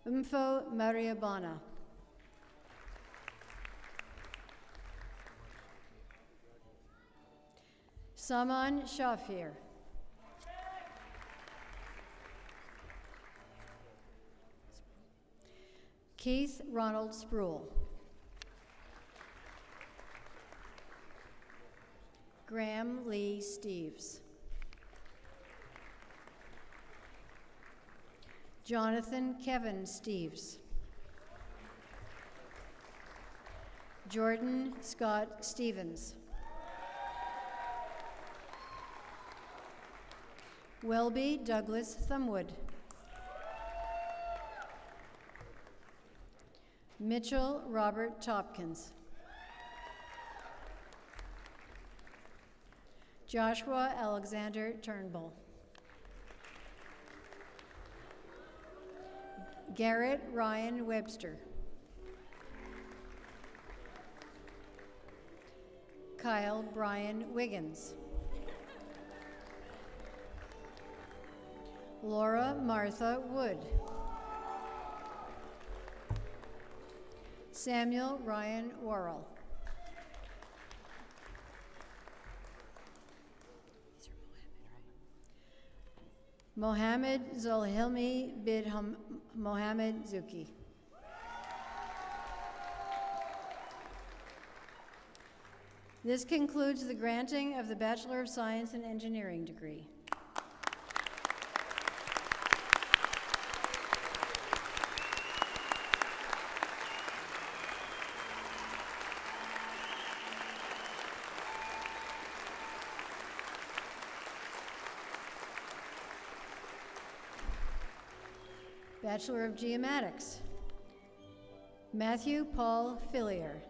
Umfo Mariabana. Saman Shafir. Keith Ronald Spruill. Graham Lee Steves. Jonathan Kevin Steves. Jordan Scott Stevens. Welby Douglas Thumwood. Mitchell Robert Topkins. Joshua Alexander Turnbull. Garrett Ryan Webster. Kyle Brian Wiggins. Laura Martha Wood. Samuel Ryan Worrell. Mohammed Zulhilmi bin Mohammed Zuki. This concludes the granting of the Bachelor of Science in Engineering degree. Bachelor of Geomatics, Matthew Paul Fillier.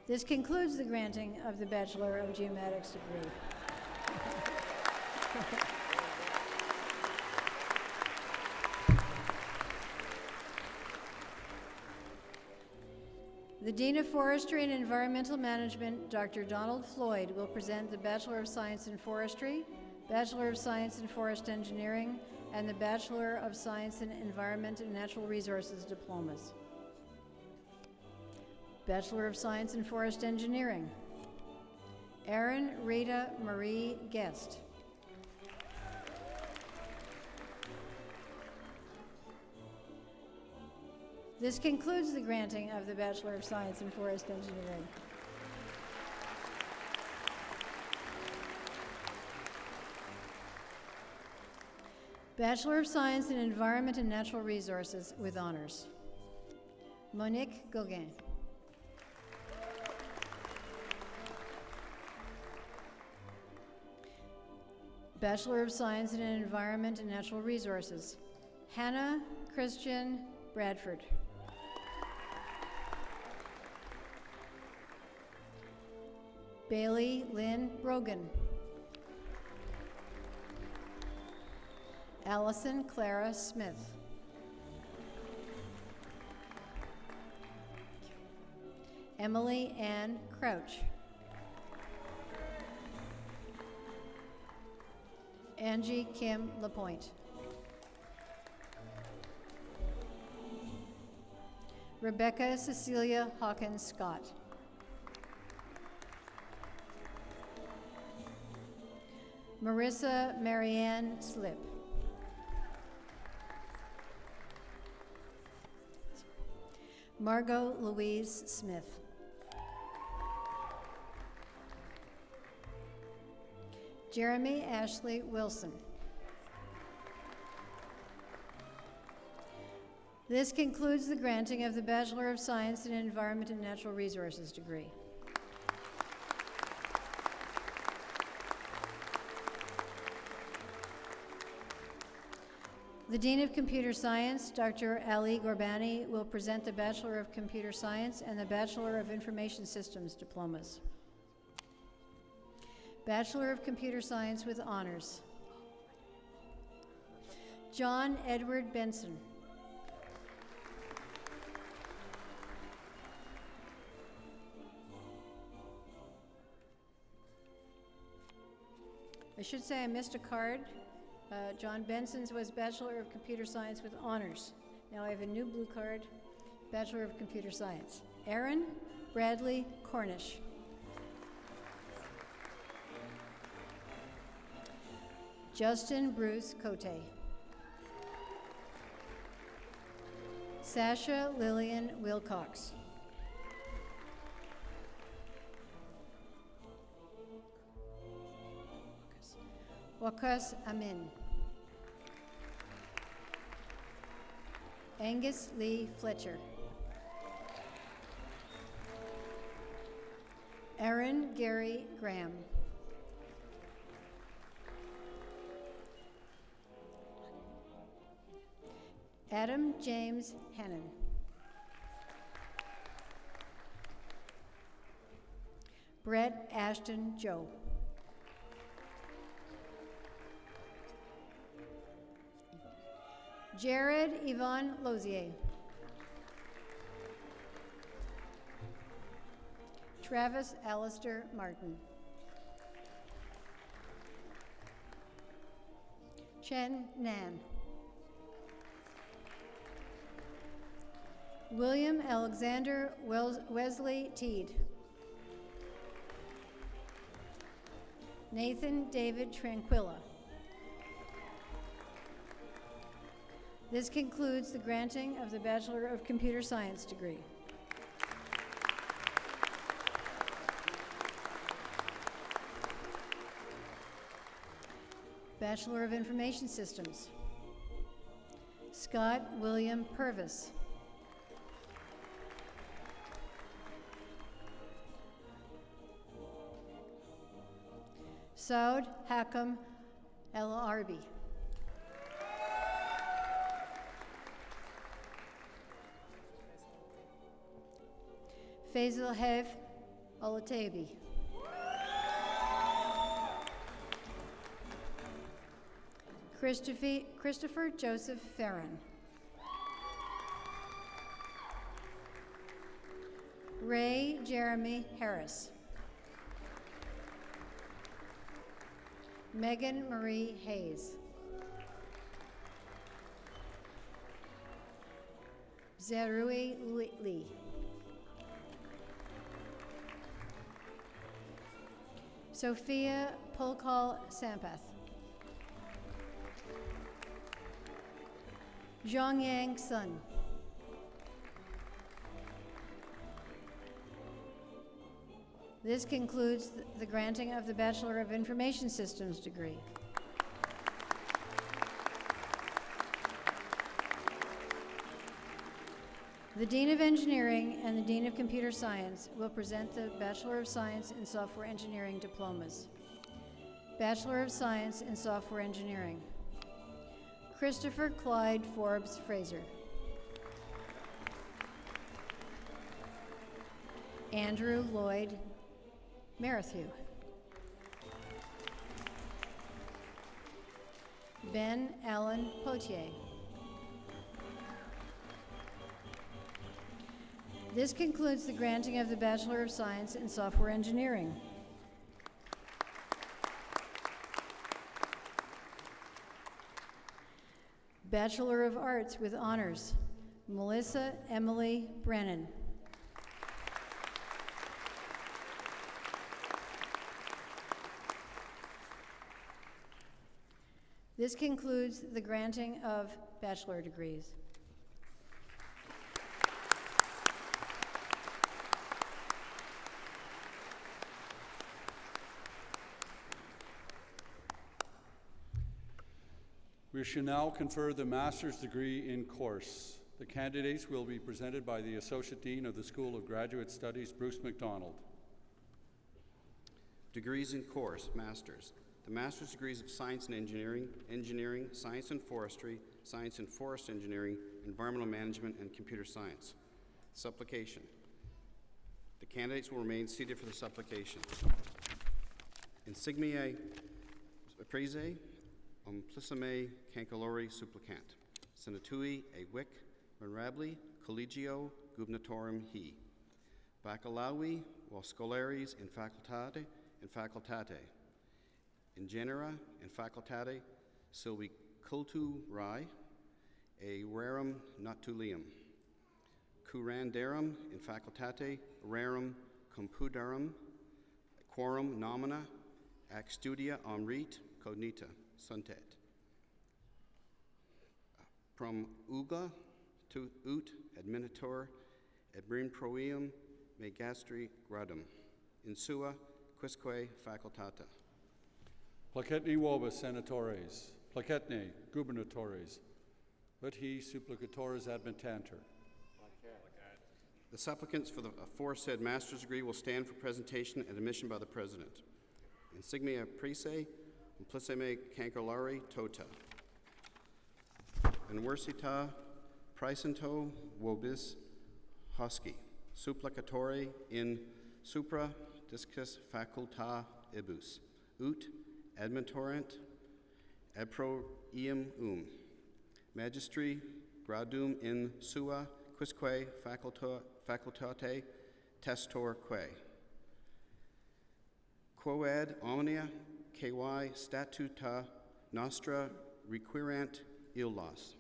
This concludes the granting of the Bachelor of Geomatics degree. The Dean of Forestry and Environmental Management, Dr. Donald Floyd, will present the Bachelor of Science in Forestry, Bachelor of Science in Forest Engineering, and the Bachelor of Science in Environment and Natural Resources diplomas. Bachelor of Science in Forest Engineering, Erin Rita Marie Guest. This concludes the granting of the Bachelor of Science in Forest Engineering. Bachelor of Science in Environment and Natural Resources with honors, Monique Gauguin. Bachelor of Science in Environment and Natural Resources, Hannah Christian Bradford. Bailey Lynn Brogan. Allison Clara Smith. Emily Ann Crouch. Angie Kim LaPointe. Rebecca Cecilia Hawkins Scott. Marissa Marianne Slip. Margot Louise Smith. Jeremy Ashley Wilson. This concludes the granting of the Bachelor of Science in Environment and Natural Resources degree. The Dean of Computer Science, Dr. Ali Gorbani, will present the Bachelor of Computer Science and the Bachelor of Information Systems diplomas. Bachelor of Computer Science with honors. John Edward Benson. I should say I missed a card. John Benson's was Bachelor of Computer Science with honors. Now I have a new blue card, Bachelor of Computer Science. Aaron Bradley Cornish. Justin Bruce Cote. Sasha Lillian Wilcox. Wakas Amin. Angus Lee Fletcher. Aaron Gary Graham. Adam James Hannon. Brett Ashton Joe. Jared Yvonne Lozier. Travis Alistair Martin. Chen Nan. William Alexander Wesley Teed. Nathan David Tranquilla. This concludes the granting of the Bachelor of Computer Science degree. Bachelor of Information Systems. Scott William Purvis. Saud Hakam El Arbi. Faisal Hev Olatabi. Christopher Joseph Farron. Ray Jeremy Harris. Megan Marie Hayes. Zerui Lee. Sophia Polkal Sampath. Zhongyang Sun. This concludes the granting of the Bachelor of Information Systems degree. The Dean of Engineering and the Dean of Computer Science will present the Bachelor of Science in Software Engineering diplomas. Bachelor of Science in Software Engineering. Christopher Clyde Forbes Fraser. Andrew Lloyd Merrithew. Ben Allen Potier. This concludes the granting of the Bachelor of Science in Software Engineering. Bachelor of Arts with Honors, Melissa Emily Brennan. This concludes the granting of bachelor degrees. We shall now confer the master's degree in course. The candidates will be presented by the Associate Dean of the School of Graduate Studies, Bruce McDonald. Degrees in course, masters. The master's degrees of Science and Engineering, Engineering, Science and Forestry, Science and Forest Engineering, Environmental Management, and Computer Science. Supplication. The candidates will remain seated for the supplication. Insigniae praesae, plissae cancelori supplicant. Senatui e vic venerabili collegio gubernatorum he. Baccalaui vel scholaris in facultate. In genera in facultate silvi cultu rai, a rerum natulium. Curandarum in facultate rerum compudarum, quorum nomina, ac studia omrit cognita suntet. Prom uga to ut adminitor et brim proium me gastri gradum. In sua quisque facultata. Placetni vobis senatores, placetni gubernatores, ut he supplicatores admittanter. The supplicants for the aforesaid master's degree will stand for presentation and admission by the President. Insignia praesae, implicime cancelari tota. Universita praesanto vobis hosci, supplicatore in supra discus faculta ibus, ut admittorant ad proem magistri gradum in sua quisque facultate testorque. Quoad omnia ky statuta nostra requirant illas.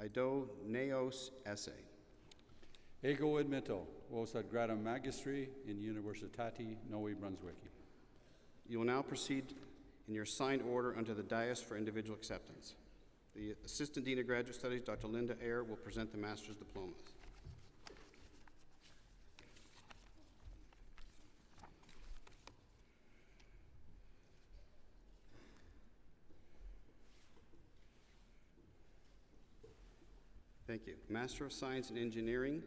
Ido neos esse. Ego admitto, vos ad gradum magistri in Universitati Novi Brunswicki. You will now proceed in your signed order unto the dais for individual acceptance. The Assistant Dean of Graduate Studies, Dr. Linda Ayer, will present the master's diplomas. Thank you. Master of Science in Engineering,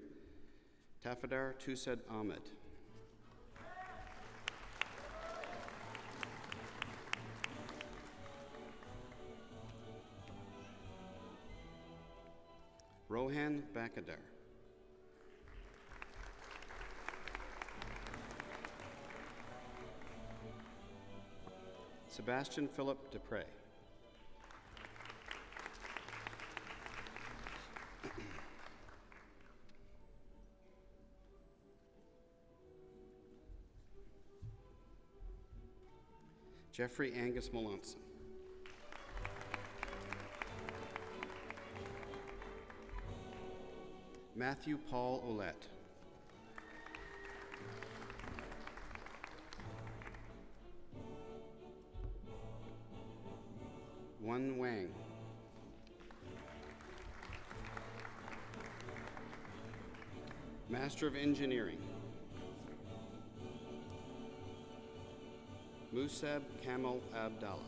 Tafadar Tused Ahmed. Rohan Bakadar. Sebastian Philip Dupre. Jeffrey Angus Melanson. Matthew Paul Olette. Wen Wang. Master of Engineering. Musab Kamal Abdallah.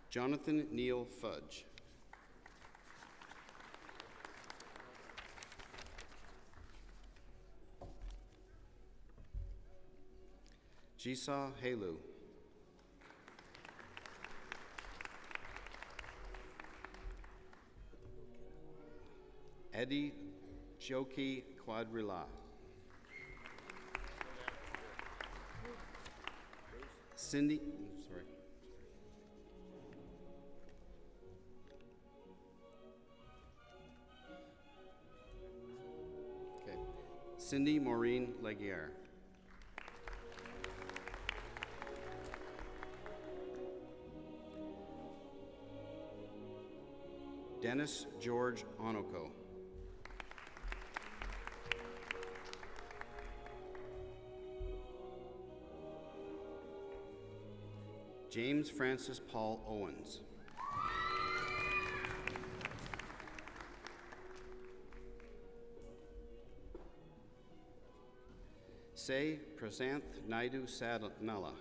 Jonathan Neal Fudge. Jisa Helu. Eddie Joki Quadrilla. Cindy, sorry. Okay. Cindy Maureen Leguier. Dennis George Onoko. James Francis Paul Owens. Say Prasanth Naidu Sadnala.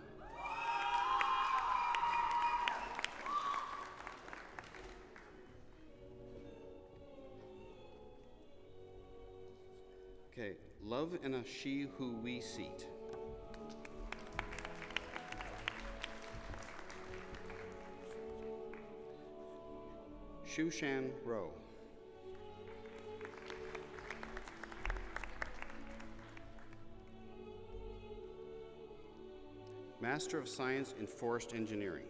Okay, Love in a She Who We Seat. Shushan Rowe. Master of Science in Forest Engineering.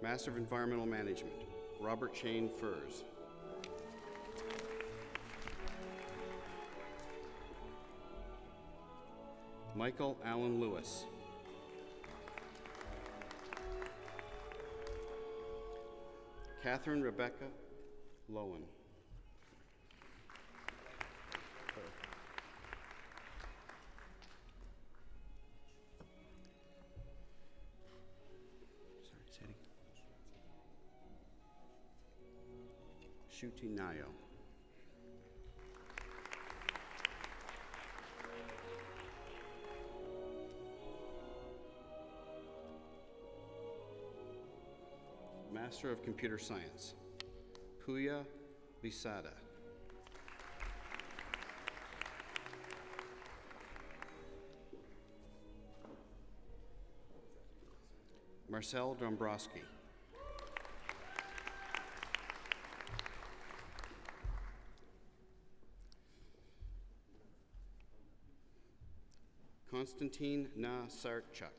Master of Environmental Management, Robert Shane Furs. Michael Allen Lewis. Catherine Rebecca Lowen. Shuti Nayo. Master of Computer Science, Puya Bisada. Marcel Dombrowski. Konstantin Nasarchuk.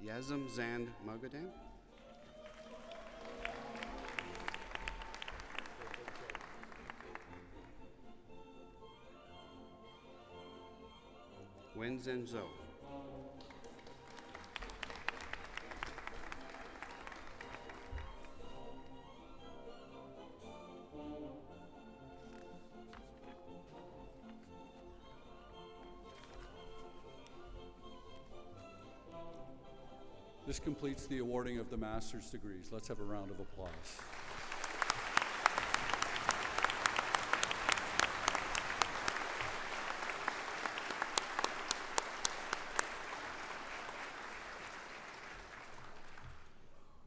Yazim Zand Magadan. Wen Zhou. This completes the awarding of the master's degrees. Let's have a round of applause.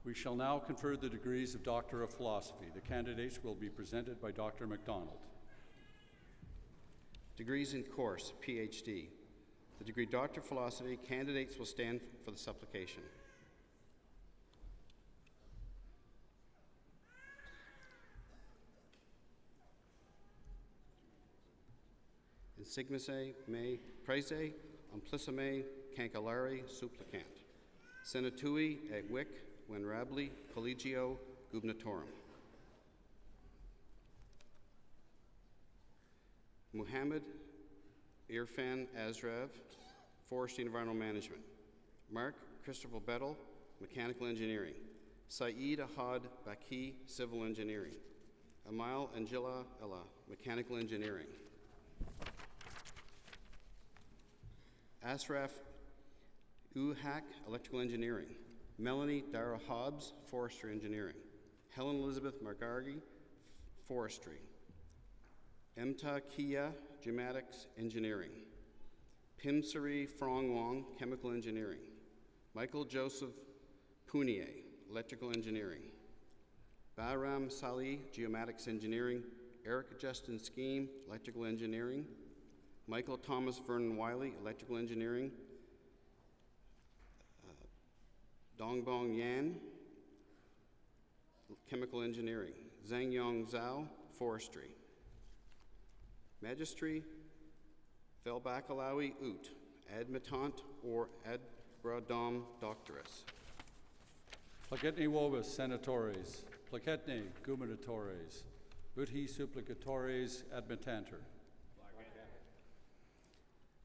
We shall now confer the degrees of Doctor of Philosophy. The candidates will be presented by Dr. MacDonald. Degrees in course, PhD. The degree Doctor of Philosophy candidates will stand for the supplication. Insigmase me praise, amplicame cancellare supplicant. Senatui et vic venerabili collegio gubernatorum. Muhammad Irfan Azrav, Forestry and Environmental Management. Mark Christopher Bettel, Mechanical Engineering. Saeed Ahad Baki, Civil Engineering. Amal Angela Ella, Mechanical Engineering. Asraf Uhak, Electrical Engineering. Melanie Dara Hobbs, Forestry Engineering. Helen Elizabeth Margargi, Forestry. Emta Kia, Geomatics Engineering. Pimsiri Frong Wong, Chemical Engineering. Michael Joseph Punier, Electrical Engineering. Bahram Salih, Geomatics Engineering. Eric Justin Scheme, Electrical Engineering. Michael Thomas Vernon Wiley, Electrical Engineering. Dongbong Yan, Chemical Engineering. Zhang Yong Zhao, Forestry. Magistry, Velbakalawi Ut, Admitant or Adgradom Doctorus. Placetni vobis senatores, placetni gubernatorius, uti supplicatores admittanter.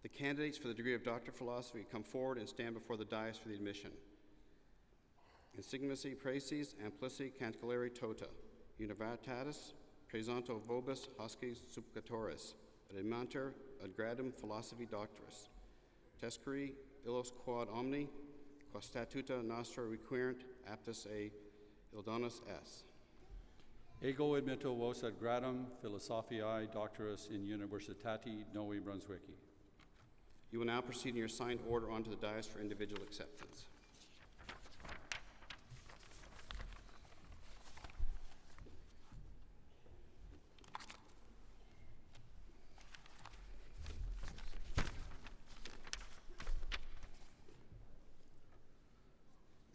The candidates for the degree of Doctor of Philosophy come forward and stand before the dais for the admission. Insignifici praeses amplici canticelleri tota, universitatis praesanto vobis hoscis supplicatoris, admanter ad gradum philosophi doctoris. Tescuri illos quod omni, qua statuta nostra requirent aptus a ildonis es. Ego admitto vos ad gradum philosophiae doctoris in Universitati Novi Brunswicki. You will now proceed in your assigned order onto the dais for individual acceptance.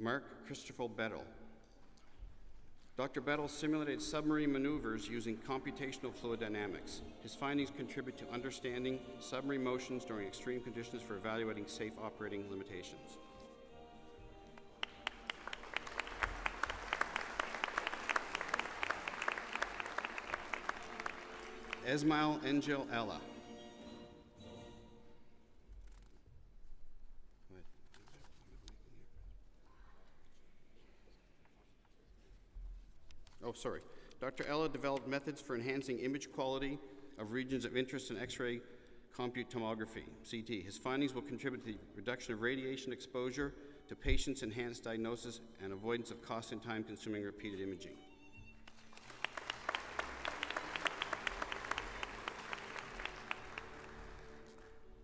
Mark Christopher Bettel. Dr. Bettel simulated submarine maneuvers using computational fluid dynamics. His findings contribute to understanding submarine motions during extreme conditions for evaluating safe operating limitations. Esmail Angel Ella. Dr. Ella developed methods for enhancing image quality of regions of interest in X-ray compute tomography, CT. His findings will contribute to the reduction of radiation exposure to patients, enhanced diagnosis, and avoidance of cost and time-consuming repeated imaging.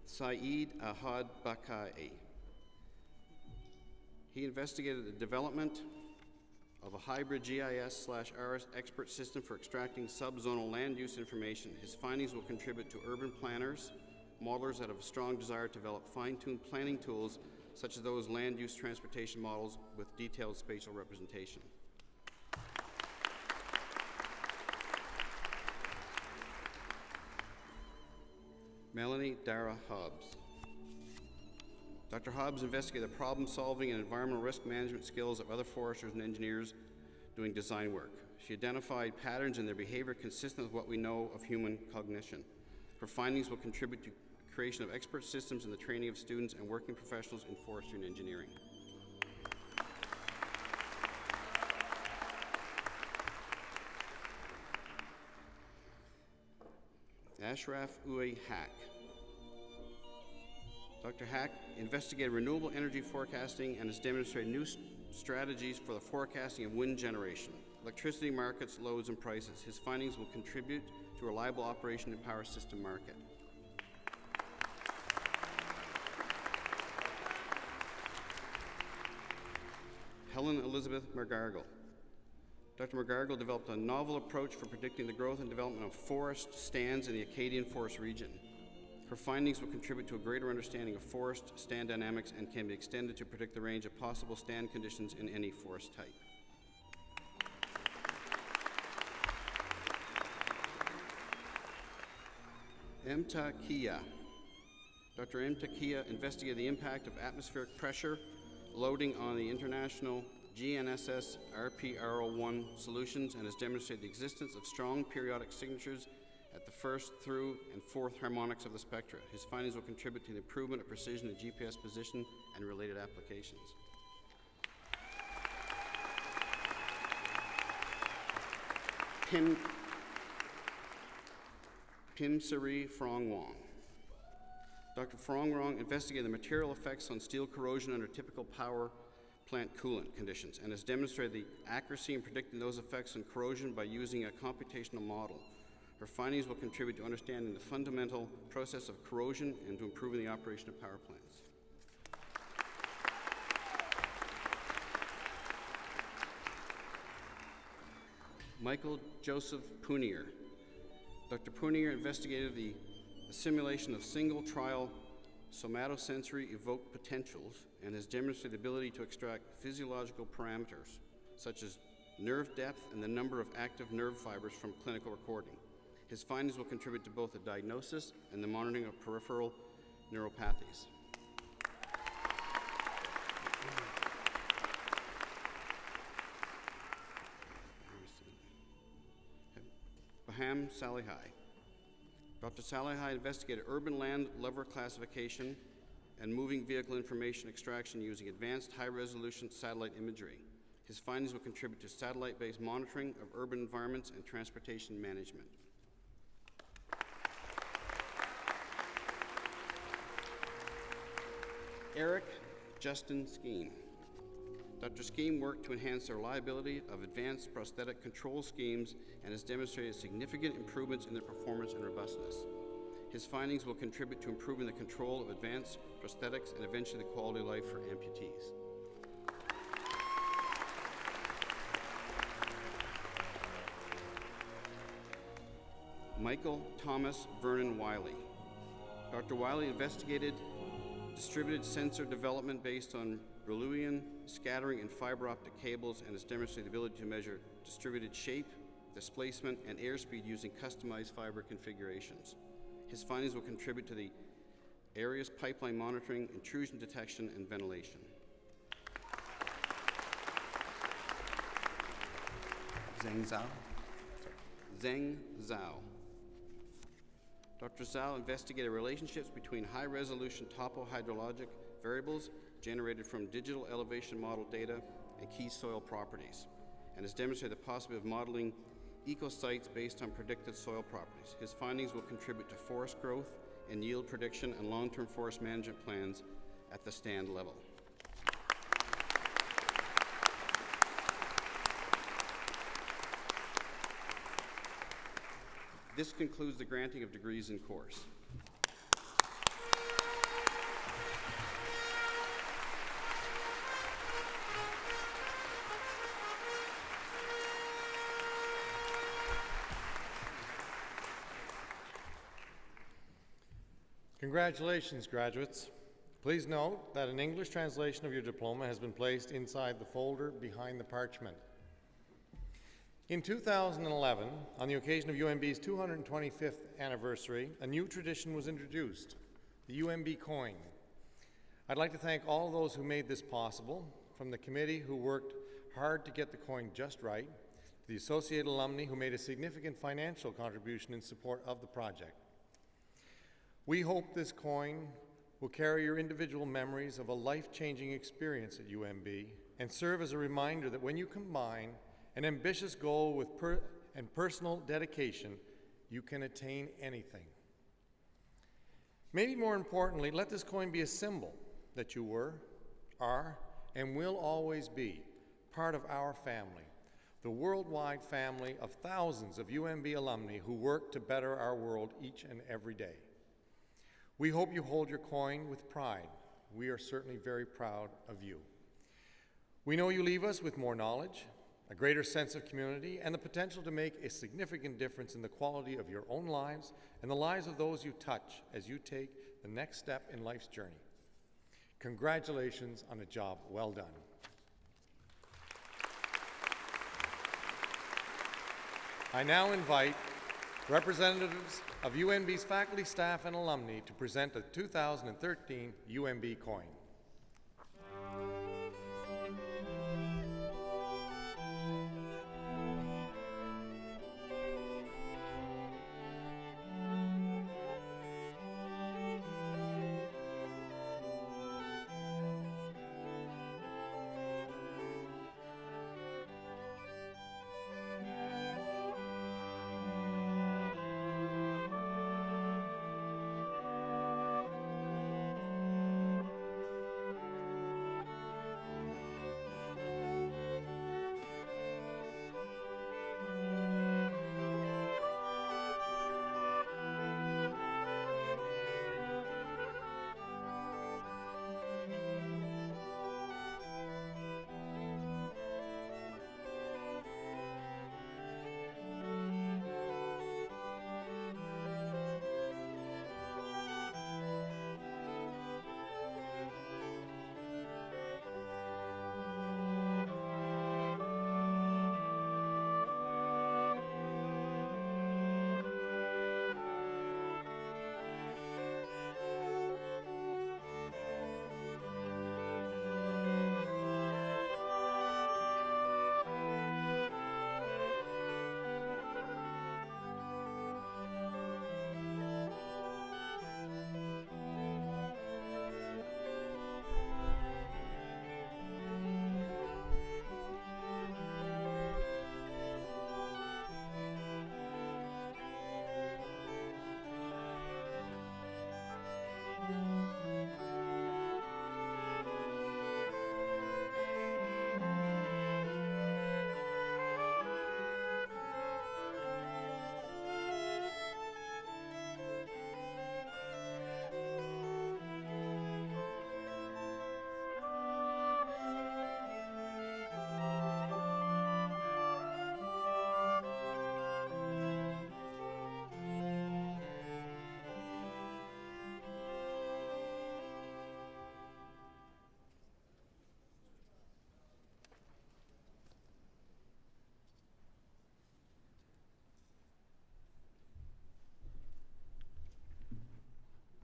Saeed Ahad Bakai. He investigated the development of a hybrid GIS/RS expert system for extracting subzonal land use information. His findings will contribute to urban planners, modelers that have a strong desire to develop fine-tuned planning tools such as those land use transportation models with detailed spatial representation. Melanie Dara Hobbs. Dr. Hobbs investigated the problem-solving and environmental risk management skills of other foresters and engineers doing design work. She identified patterns in their behavior consistent with what we know of human cognition. Her findings will contribute to the creation of expert systems in the training of students and working professionals in forestry and engineering. Ashraf Uwe Hack. Dr. Hack investigated renewable energy forecasting and has demonstrated new strategies for the forecasting of wind generation, electricity markets, loads, and prices. His findings will contribute to reliable operation and power system market. Helen Elizabeth McGargle. Dr. McGargle developed a novel approach for predicting the growth and development of forest stands in the Acadian forest region. Her findings will contribute to a greater understanding of forest stand dynamics and can be extended to predict the range of possible stand conditions in any forest type. Emta Kia. Dr. Emta Kia investigated the impact of atmospheric pressure loading on the international GNSS RPRO1 solutions and has demonstrated the existence of strong periodic signatures at the first, through, and fourth harmonics of the spectra. His findings will contribute to the improvement of precision in GPS position and related applications. Pimsiri Frong Wong. Dr. Frong Wong investigated the material effects on steel corrosion under typical power plant coolant conditions and has demonstrated the accuracy in predicting those effects on corrosion by using a computational model. Her findings will contribute to understanding the fundamental process of corrosion and to improving the operation of power plants. Michael Joseph Punier. Dr. Punier investigated the assimilation of single trial somatosensory evoked potentials and has demonstrated the ability to extract physiological parameters such as nerve depth and the number of active nerve fibers from clinical recording. His findings will contribute to both the diagnosis and the monitoring of peripheral neuropathies. Baham Salihai. Dr. Salihai investigated urban land level classification and moving vehicle information extraction using advanced high-resolution satellite imagery. His findings will contribute to satellite-based monitoring of urban environments and transportation management. Eric Justin Skeen. Dr. Skeen worked to enhance the reliability of advanced prosthetic control schemes and has demonstrated significant improvements in their performance and robustness. His findings will contribute to improving the control of advanced prosthetics and eventually the quality of life for amputees. Michael Thomas Vernon Wiley. Dr. Wiley investigated distributed sensor development based on Brillouin scattering and fiber optic cables and has demonstrated the ability to measure distributed shape, displacement, and airspeed using customized fiber configurations. His findings will contribute to the area's pipeline monitoring, intrusion detection, and ventilation. Zheng Zhao. Zheng Zhao. Dr. Zhao investigated relationships between high-resolution topohydrologic variables generated from digital elevation model data and key soil properties, and has demonstrated the possibility of modeling ecosites based on predicted soil properties. His findings will contribute to forest growth and yield prediction and long-term forest management plans at the stand level. This concludes the granting of degrees in course. Congratulations, graduates. Please note that an English translation of your diploma has been placed inside the folder behind the parchment. In 2011, on the occasion of UMB's 225th anniversary, a new tradition was introduced, the UMB coin. I'd like to thank all those who made this possible, from the committee who worked hard to get the coin just right, to the associated alumni who made a significant financial contribution in support of the project. We hope this coin will carry your individual memories of a life-changing experience at UMB and serve as a reminder that when you combine an ambitious goal with personal dedication, you can attain anything. Maybe more importantly, let this coin be a symbol that you were, are, and will always be part of our family, the worldwide family of thousands of UMB alumni who work to better our world each and every day. We hope you hold your coin with pride. We are certainly very proud of you. We know you leave us with more knowledge, a greater sense of community, and the potential to make a significant difference in the quality of your own lives and the lives of those you touch as you take the next step in life's journey. Congratulations on a job well done. I now invite representatives of UMB's faculty, staff, and alumni to present the 2013 UMB coin.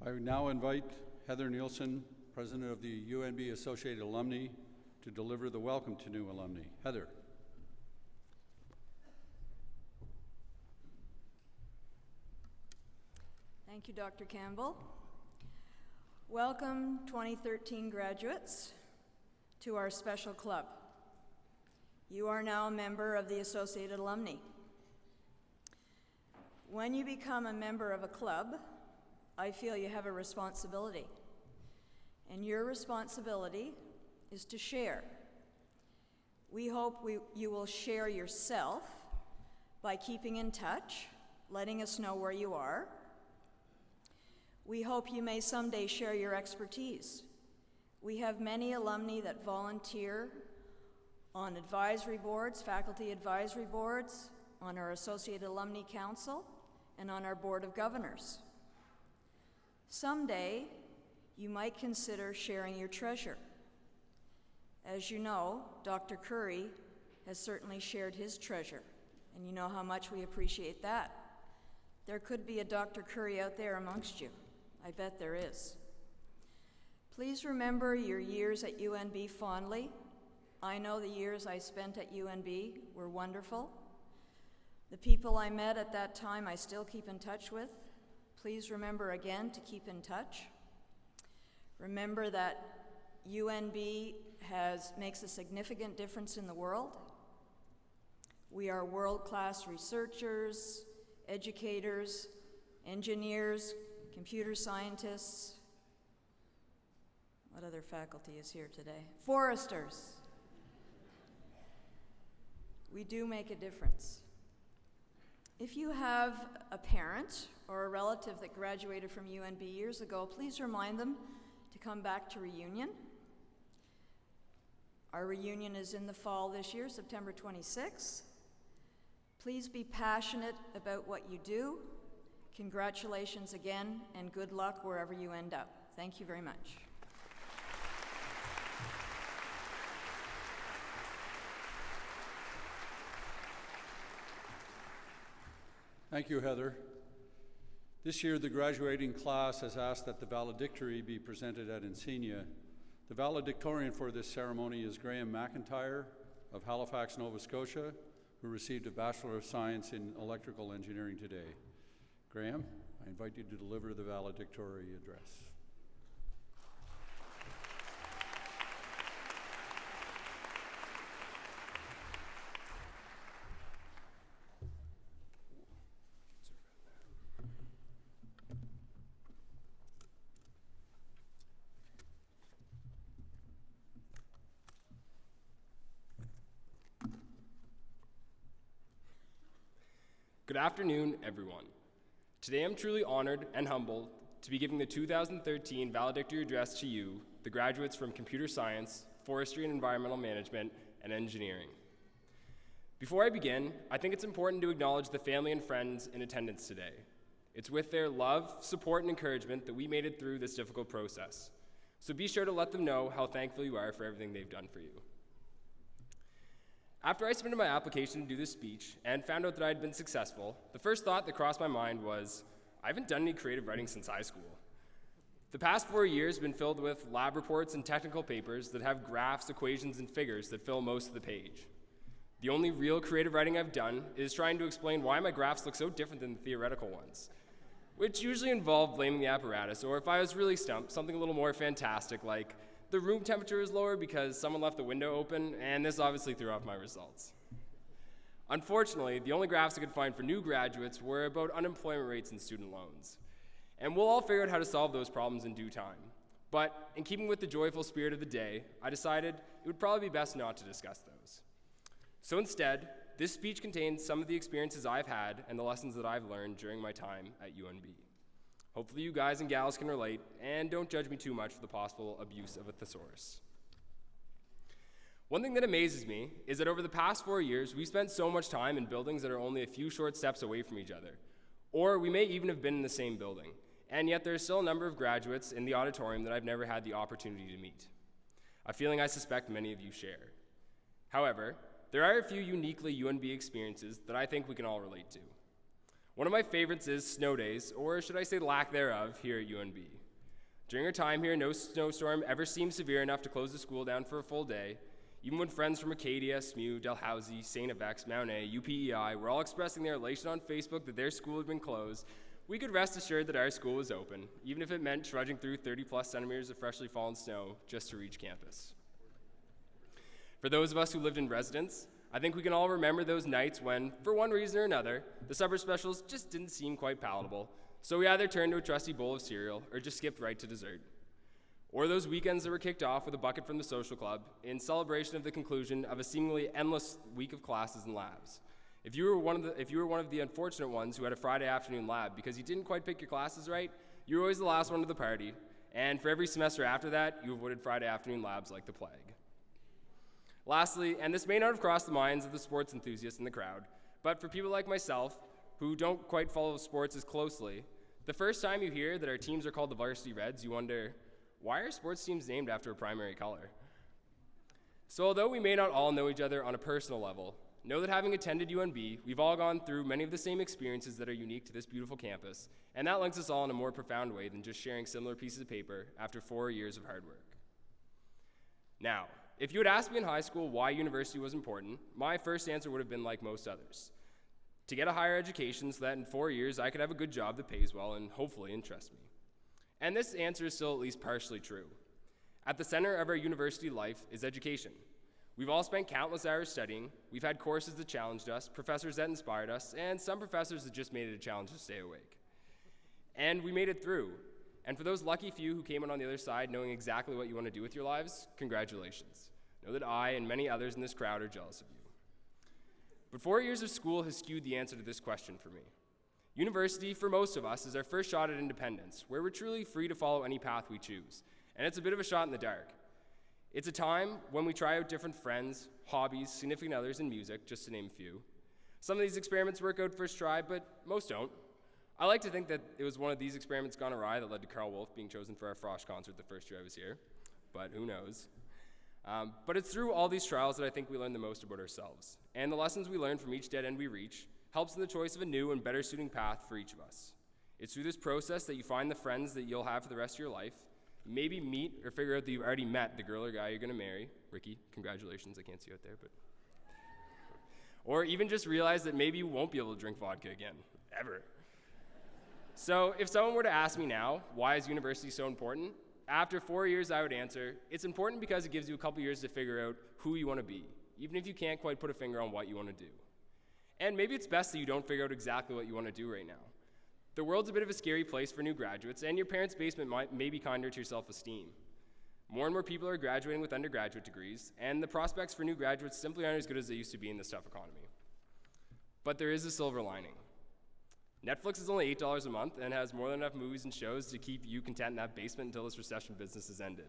I would now invite Heather Nielsen, President of the UNB Associated Alumni, to deliver the welcome to new alumni. Heather. Thank you, Dr. Campbell. Welcome, 2013 graduates, to our special club. You are now a member of the Associated Alumni. When you become a member of a club, I feel you have a responsibility. And your responsibility is to share. We hope you will share yourself by keeping in touch, letting us know where you are. We hope you may someday share your expertise. We have many alumni that volunteer on advisory boards, faculty advisory boards, on our Associated Alumni Council, and on our Board of Governors. Someday, you might consider sharing your treasure. As you know, Dr. Curry has certainly shared his treasure, and you know how much we appreciate that. There could be a Dr. Curry out there amongst you. I bet there is. Please remember your years at UNB fondly. I know the years I spent at UNB were wonderful. The people I met at that time I still keep in touch with. Please remember again to keep in touch. Remember that UNB makes a significant difference in the world. We are world-class researchers, educators, engineers, computer scientists. What other faculty is here today? Foresters. We do make a difference. If you have a parent or a relative that graduated from UNB years ago, please remind them to come back to reunion. Our reunion is in the fall this year, September 26th. Please be passionate about what you do. Congratulations again, and good luck wherever you end up. Thank you very much. Thank you, Heather. This year, the graduating class has asked that the valedictory be presented at Insignia. The valedictorian for this ceremony is Graham McIntyre of Halifax, Nova Scotia, who received a Bachelor of Science in Electrical Engineering today. Graham, I invite you to deliver the valedictory address. Good afternoon, everyone. Today I'm truly honored and humbled to be giving the 2013 valedictory address to you, the graduates from Computer Science, Forestry and Environmental Management, and Engineering. Before I begin, I think it's important to acknowledge the family and friends in attendance today. It's with their love, support, and encouragement that we made it through this difficult process. So be sure to let them know how thankful you are for everything they've done for you. After I submitted my application to do this speech and found out that I had been successful, the first thought that crossed my mind was, I haven't done any creative writing since high school. The past 4 years have been filled with lab reports and technical papers that have graphs, equations, and figures that fill most of the page. The only real creative writing I've done is trying to explain why my graphs look so different than the theoretical ones, which usually involve blaming the apparatus, or if I was really stumped, something a little more fantastic like, the room temperature is lower because someone left the window open, and this obviously threw off my results. Unfortunately, the only graphs I could find for new graduates were about unemployment rates and student loans. And we'll all figure out how to solve those problems in due time. But in keeping with the joyful spirit of the day, I decided it would probably be best not to discuss those. So instead, this speech contains some of the experiences I've had and the lessons that I've learned during my time at UNB. Hopefully you guys and gals can relate, and don't judge me too much for the possible abuse of a thesaurus. One thing that amazes me is that over the past 4 years, we spent so much time in buildings that are only a few short steps away from each other. Or we may even have been in the same building, and yet there's still a number of graduates in the auditorium that I've never had the opportunity to meet. A feeling I suspect many of you share. However, there are a few uniquely UNB experiences that I think we can all relate to. One of my favorites is snow days, or should I say lack thereof, here at UNB. During our time here, no snowstorm ever seemed severe enough to close the school down for a full day, even when friends from Acadia, SMU, Dalhousie, St. FX, Mount A, UPEI were all expressing their elation on Facebook that their school had been closed. We could rest assured that our school was open, even if it meant trudging through 30+ centimeters of freshly fallen snow just to reach campus. For those of us who lived in residence, I think we can all remember those nights when, for one reason or another, the supper specials just didn't seem quite palatable, so we either turned to a trusty bowl of cereal or just skipped right to dessert. Or those weekends that were kicked off with a bucket from the social club in celebration of the conclusion of a seemingly endless week of classes and labs. If you were one of the unfortunate ones who had a Friday afternoon lab because you didn't quite pick your classes right, you were always the last one to the party, and for every semester after that, you avoided Friday afternoon labs like the plague. Lastly, and this may not have crossed the minds of the sports enthusiasts in the crowd, but for people like myself, who don't quite follow sports as closely, the first time you hear that our teams are called the Varsity Reds, you wonder, why are sports teams named after a primary color? So although we may not all know each other on a personal level, know that having attended UNB, we've all gone through many of the same experiences that are unique to this beautiful campus, and that links us all in a more profound way than just sharing similar pieces of paper after 4 years of hard work. Now, if you had asked me in high school why university was important, my first answer would have been like most others. To get a higher education so that in 4 years I could have a good job that pays well and hopefully interests me. And this answer is still at least partially true. At the center of our university life is education. We've all spent countless hours studying, we've had courses that challenged us, professors that inspired us, and some professors that just made it a challenge to stay awake. And we made it through. And for those lucky few who came in on the other side knowing exactly what you want to do with your lives, congratulations. Know that I and many others in this crowd are jealous of you. But 4 years of school has skewed the answer to this question for me. University, for most of us, is our first shot at independence, where we're truly free to follow any path we choose. And it's a bit of a shot in the dark. It's a time when we try out different friends, hobbies, significant others, and music, just to name a few. Some of these experiments work out first try, but most don't. I like to think that it was one of these experiments gone awry that led to Carl Wolf being chosen for our Frosh concert the first year I was here, but who knows. But it's through all these trials that I think we learn the most about ourselves, and the lessons we learn from each dead end we reach helps in the choice of a new and better suiting path for each of us. It's through this process that you find the friends that you'll have for the rest of your life, maybe meet or figure out that you've already met the girl or guy you're gonna marry. Ricky, congratulations, I can't see you out there, but. Or even just realize that maybe you won't be able to drink vodka again, ever. So if someone were to ask me now, why is university so important? After 4 years, I would answer, it's important because it gives you a couple years to figure out who you want to be, even if you can't quite put a finger on what you want to do. And maybe it's best that you don't figure out exactly what you want to do right now. The world's a bit of a scary place for new graduates, and your parents' basement may be kinder to your self-esteem. More and more people are graduating with undergraduate degrees, and the prospects for new graduates simply aren't as good as they used to be in this tough economy. But there is a silver lining. Netflix is only $8 a month and has more than enough movies and shows to keep you content in that basement until this recession business has ended.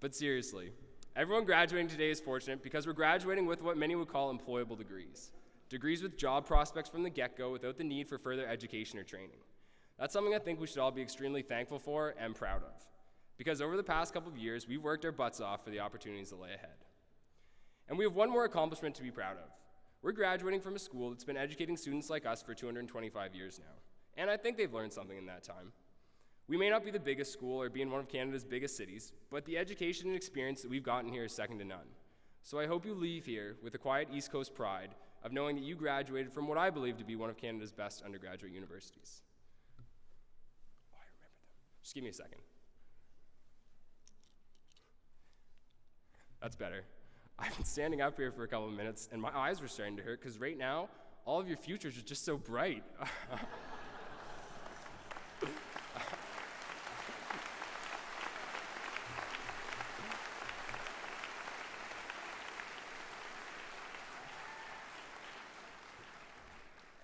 But seriously, everyone graduating today is fortunate because we're graduating with what many would call employable degrees. Degrees with job prospects from the get-go without the need for further education or training. That's something I think we should all be extremely thankful for and proud of. Because over the past couple of years, we've worked our butts off for the opportunities that lay ahead. And we have one more accomplishment to be proud of. We're graduating from a school that's been educating students like us for 225 years now, and I think they've learned something in that time. We may not be the biggest school or be in one of Canada's biggest cities, but the education and experience that we've gotten here is second to none. So I hope you leave here with a quiet East Coast pride of knowing that you graduated from what I believe to be one of Canada's best undergraduate universities. Oh, I remember them. Just give me a second. That's better. I've been standing up here for a couple of minutes, and my eyes were starting to hurt, because right now, all of your futures are just so bright.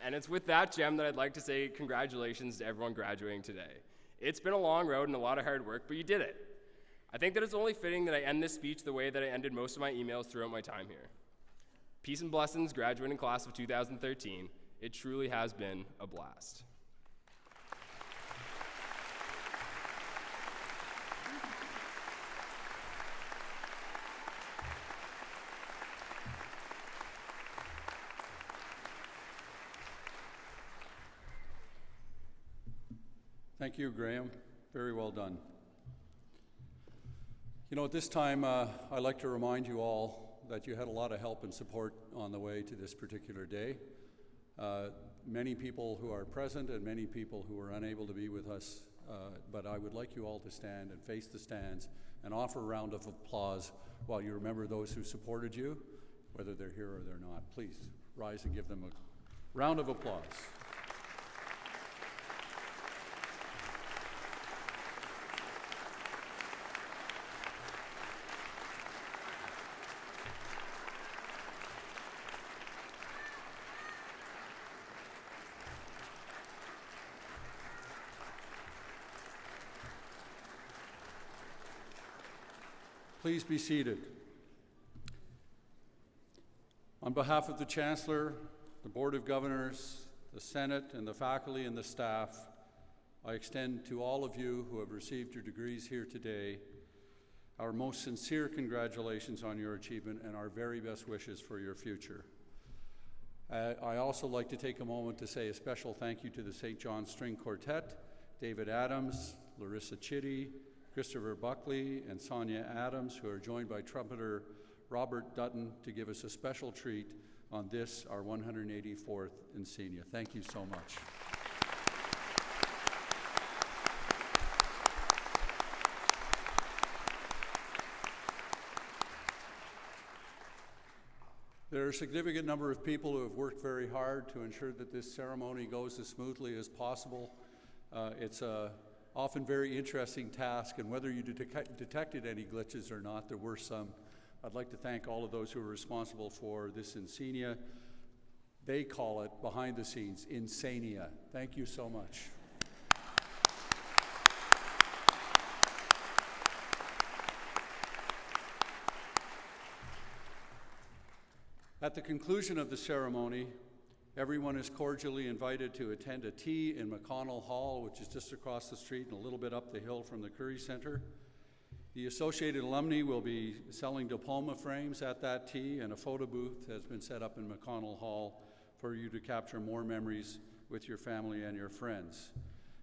And it's with that gem that I'd like to say congratulations to everyone graduating today. It's been a long road and a lot of hard work, but you did it. I think that it's only fitting that I end this speech the way that I ended most of my emails throughout my time here. Peace and blessings, graduating class of 2013. It truly has been a blast. Thank you, Graham. Very well done. You know, at this time, I'd like to remind you all that you had a lot of help and support on the way to this particular day. Many people who are present and many people who were unable to be with us, but I would like you all to stand and face the stands and offer a round of applause while you remember those who supported you, whether they're here or they're not. Please rise and give them a round of applause. Please be seated. On behalf of the Chancellor, the Board of Governors, the Senate, and the faculty and the staff, I extend to all of you who have received your degrees here today our most sincere congratulations on your achievement and our very best wishes for your future. I also like to take a moment to say a special thank you to the St. John String Quartet, David Adams, Larissa Chitty, Christopher Buckley, and Sonia Adams, who are joined by trumpeter Robert Dutton to give us a special treat on this, our 184th Insignia. Thank you so much. There are a significant number of people who have worked very hard to ensure that this ceremony goes as smoothly as possible. It's a often very interesting task, and whether you detected any glitches or not, there were some. I'd like to thank all of those who are responsible for this insignia. They call it, behind the scenes, insania. Thank you so much. At the conclusion of the ceremony, everyone is cordially invited to attend a tea in McConnell Hall, which is just across the street and a little bit up the hill from the Curry Center. The Associated Alumni will be selling diploma frames at that tea, and a photo booth has been set up in McConnell Hall for you to capture more memories with your family and your friends.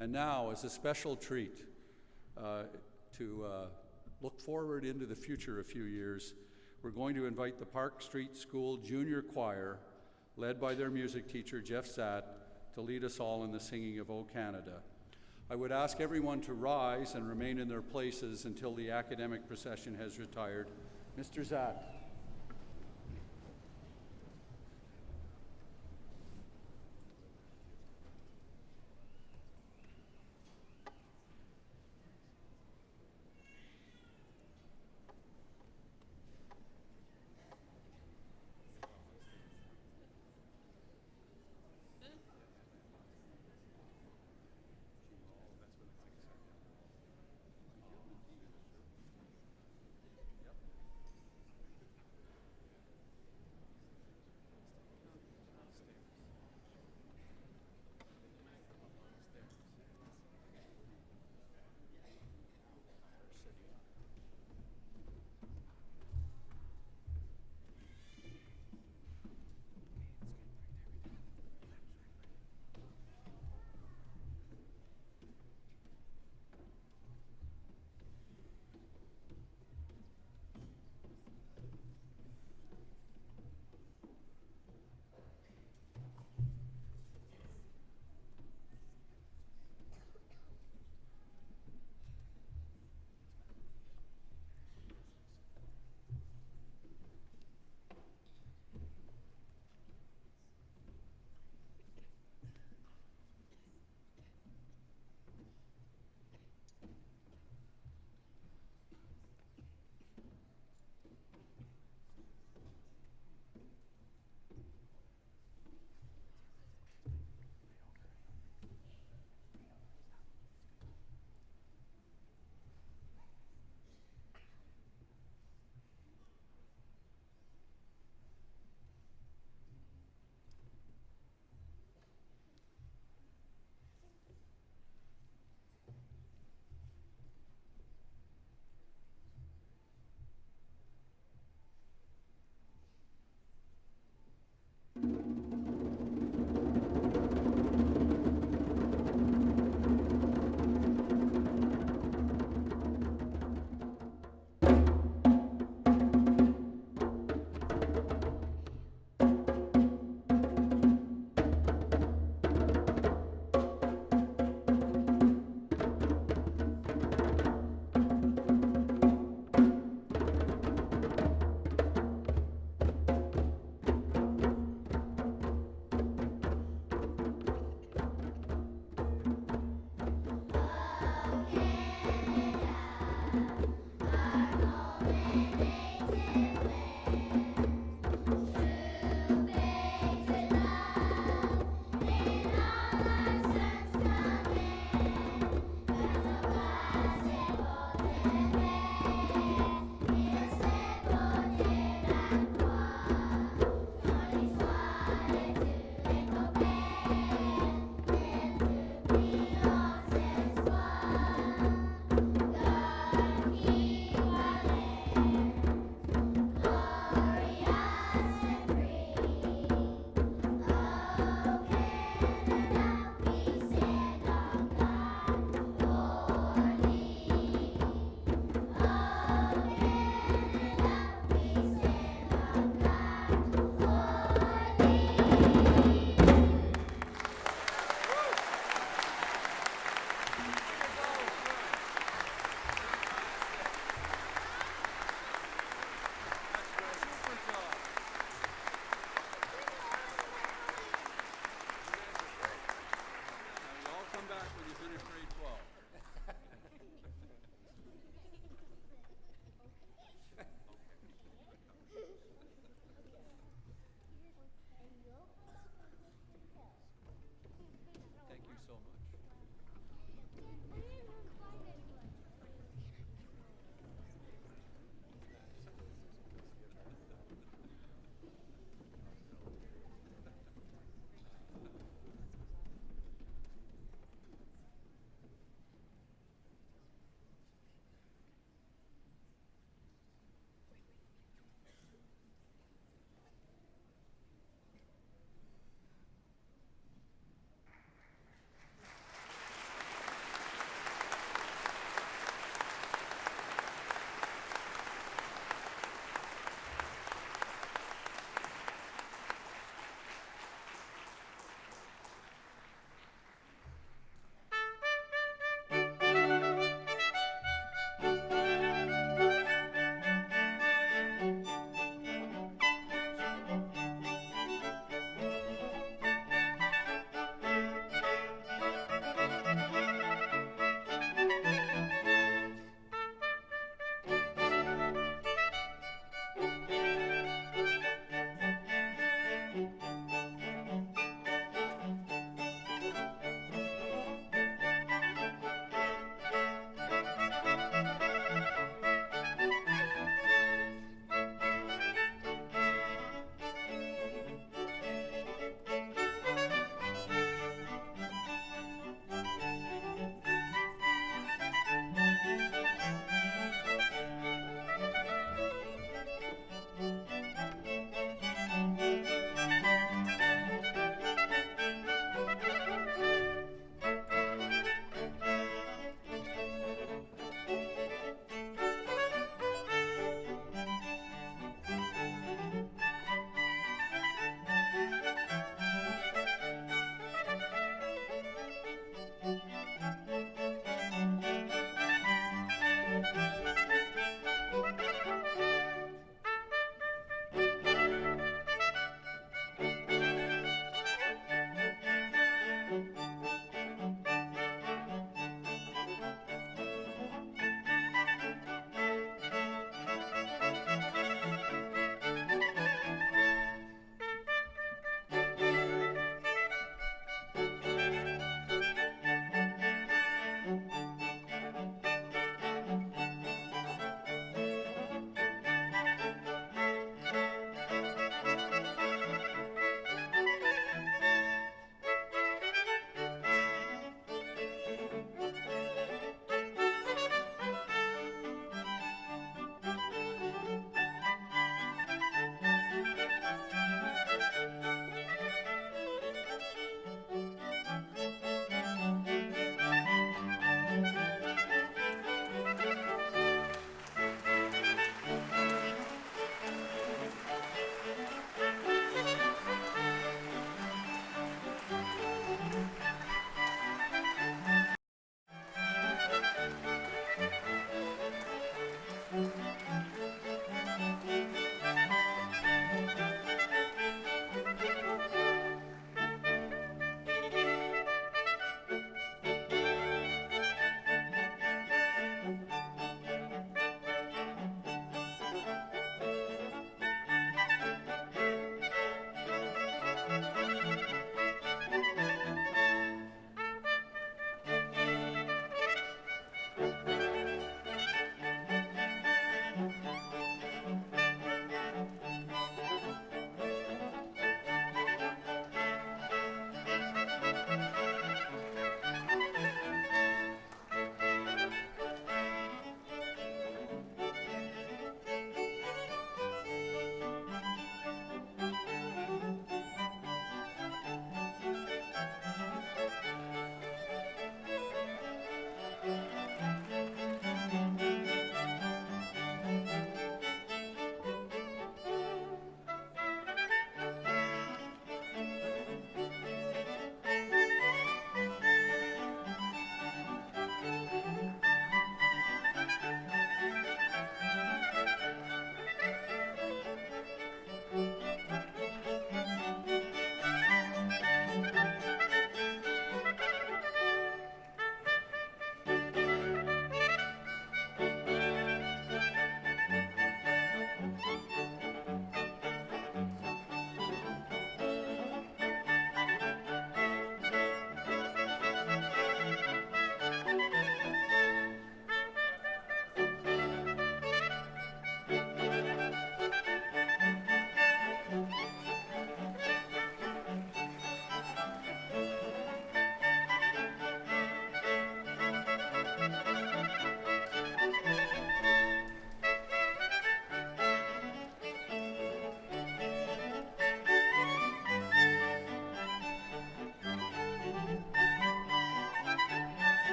And now, as a special treat to look forward into the future a few years, we're going to invite the Park Street School Junior Choir, led by their music teacher, Jeff Zatt, to lead us all in the singing of O Canada. I would ask everyone to rise and remain in their places until the academic procession has retired. Mr. Zatt.